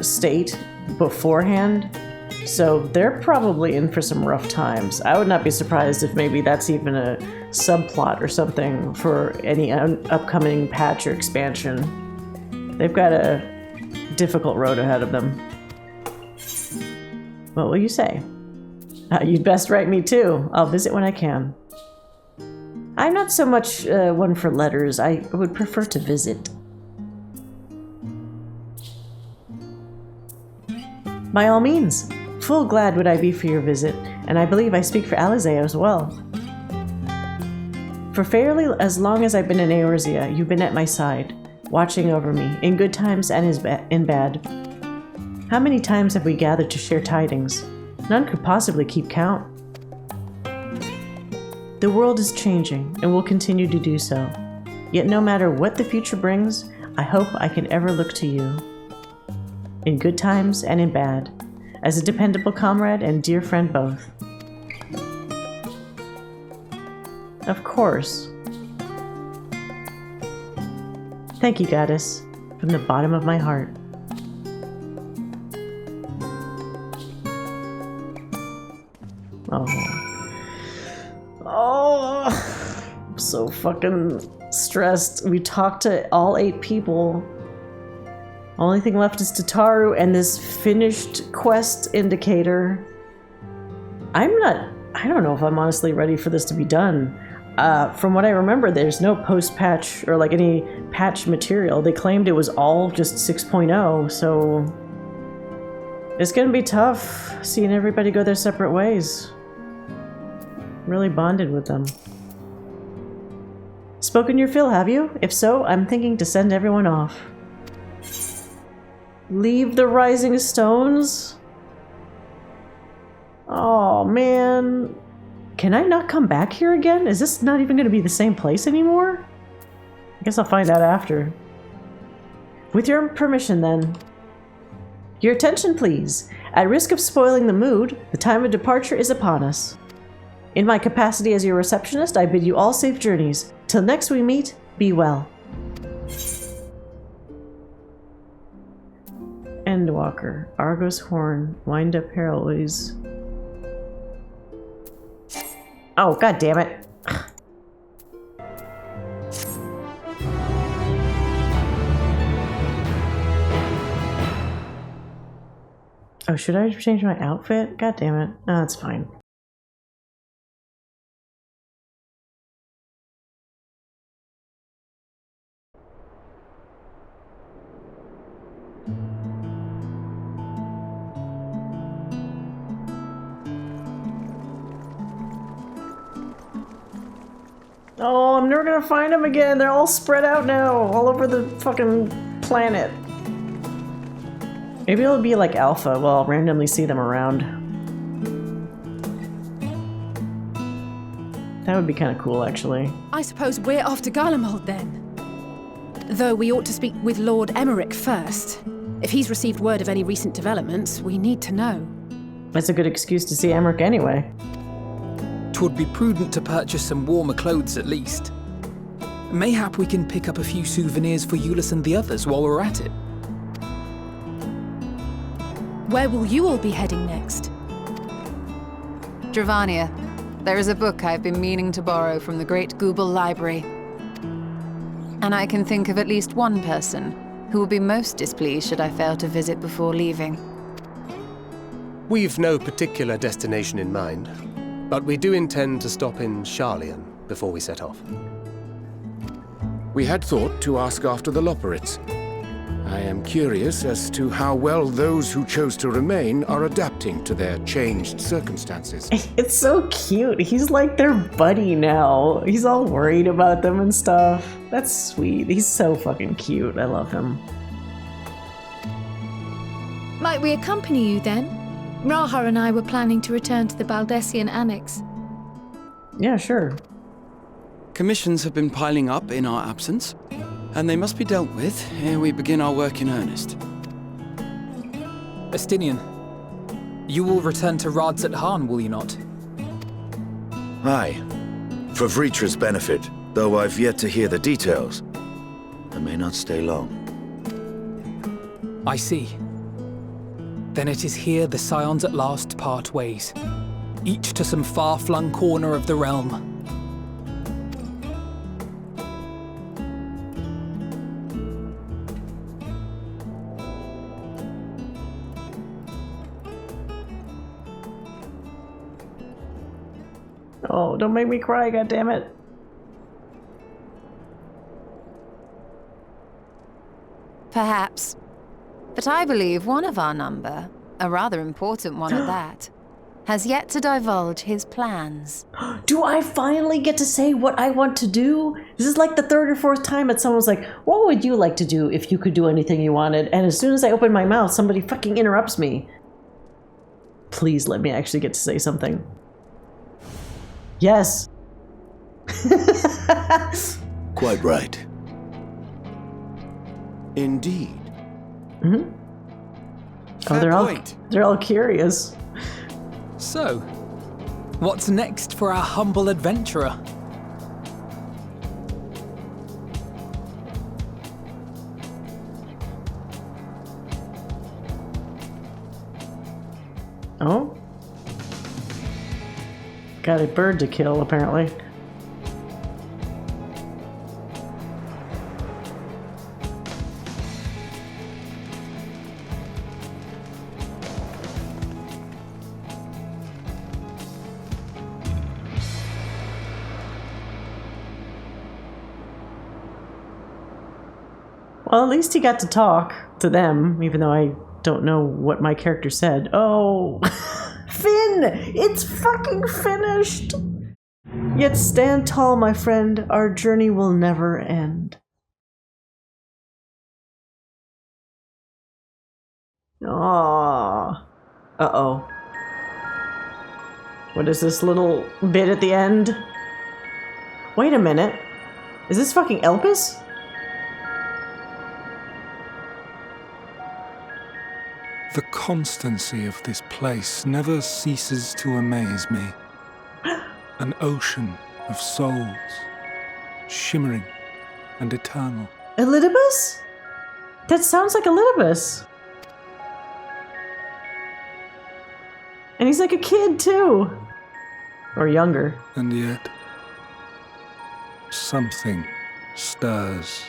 state beforehand, so they're probably in for some rough times. I would not be surprised if maybe that's even a subplot or something for any upcoming patch or expansion. They've got a difficult road ahead of them. What will you say? You'd best write me too. I'll visit when I can. I'm not so much one for letters. I would prefer to visit. By all means. Full glad would I be for your visit, and I believe I speak for Alizé as well. For fairly as long as I've been in Eorzea, you've been at my side, watching over me, in good times and in bad. How many times have we gathered to share tidings? None could possibly keep count. The world is changing, and will continue to do so. Yet no matter what the future brings, I hope I can ever look to you. In good times and in bad, as a dependable comrade and dear friend both. Of course. Thank you, Goddess, from the bottom of my heart. I'm so fucking stressed. We talked to all 8 people. Only thing left is Tataru and this finished quest indicator. I don't know if I'm honestly ready for this to be done. From what I remember, there's no post-patch or like any patch material. They claimed it was all just 6.0, so it's gonna be tough seeing everybody go their separate ways. Really bonded with them. Spoken your fill, have you? If so, I'm thinking to send everyone off. Leave the Rising Stones? Oh, man. Can I not come back here again? Is this not even going to be the same place anymore? I guess I'll find out after. With your permission, then. Your attention, please. At risk of spoiling the mood, the time of departure is upon us. In my capacity as your receptionist, I bid you all safe journeys. Till next we meet, be well. Endwalker, Argos Horn, Wind Up Heraldries. Oh, god damn it. Oh, should I change my outfit? God damn it. No, that's fine. Oh, I'm never gonna find them again. They're all spread out now, all over the fucking planet. Maybe it'll be like Alpha. Well, I'll randomly see them around. That would be kind of cool, actually. I suppose we're off to Garlemald then. Though we ought to speak with Lord Emmerich first. If he's received word of any recent developments, we need to know. That's a good excuse to see Emmerich anyway. 'Twould be prudent to purchase some warmer clothes at least. Mayhap we can pick up a few souvenirs for Euless and the others while we're at it. Where will you all be heading next? Dravania, there is a book I've been meaning to borrow from the Great Google Library. And I can think of at least one person who will be most displeased should I fail to visit before leaving. We've no particular destination in mind, but we do intend to stop in Sharlayan before we set off. We had thought to ask after the Loporrits. I am curious as to how well those who chose to remain are adapting to their changed circumstances. It's so cute. He's like their buddy now. He's all worried about them and stuff. That's sweet. He's so fucking cute. I love him. Might we accompany you then? Raha and I were planning to return to the Baldessian Annex. Yeah, sure. Commissions have been piling up in our absence, and they must be dealt with ere we begin our work in earnest. Estinian, you will return to radz-at-han, will you not? Aye. For Vritra's benefit, though I've yet to hear the details. I may not stay long. I see. Then it is here the Scions at last part ways, each to some far-flung corner of the realm. Oh, don't make me cry, goddammit. Perhaps. But I believe one of our number, a rather important one at that, has yet to divulge his plans. Do I finally get to say what I want to do? This is like the third or fourth time that someone's like, what would you like to do if you could do anything you wanted? And as soon as I open my mouth, somebody fucking interrupts me. Please let me actually get to say something. Yes. Quite right. Indeed. Mm-hmm. Oh, they're all curious. So, what's next for our humble adventurer? Oh? Got a bird to kill, apparently. Well, at least he got to talk to them, even though I don't know what my character said. Oh, Finn! It's fucking finished! Yet stand tall, my friend. Our journey will never end. Aww. Uh-oh. What is this little bit at the end? Wait a minute. Is this fucking Elpis? The constancy of this place never ceases to amaze me. An ocean of souls, shimmering and eternal. Elidibus? That sounds like Elidibus. And he's like a kid, too. Or younger. And yet, something stirs.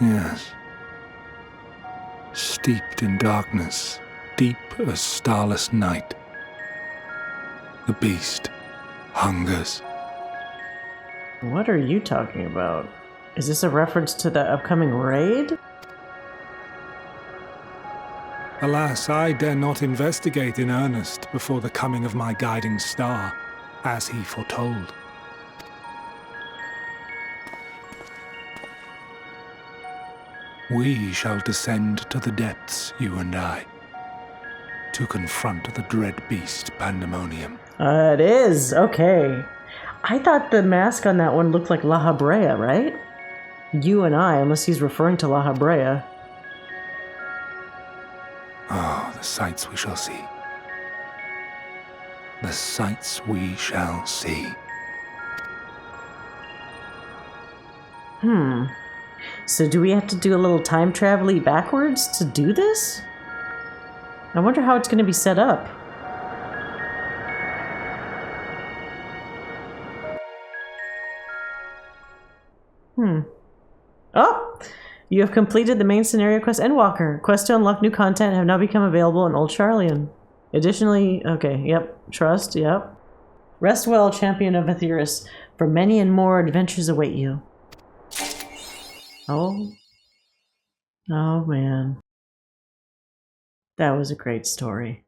Yes. Steeped in darkness, deep as starless night. The beast hungers. What are you talking about? Is this a reference to the upcoming raid? Alas, I dare not investigate in earnest before the coming of my guiding star, as he foretold. We shall descend to the depths, you and I, to confront the dread beast Pandemonium. It is. Okay. I thought the mask on that one looked like La Habrea, right? You and I, unless he's referring to La Habrea. Oh, the sights we shall see. The sights we shall see. So do we have to do a little time travel-y backwards to do this? I wonder how it's going to be set up. Oh! You have completed the main scenario quest Endwalker. Quests to unlock new content have now become available in Old Charlian. Additionally, okay, yep, trust, yep. Rest well, champion of Aetheris, for many and more adventures await you. Oh. Oh, man. That was a great story.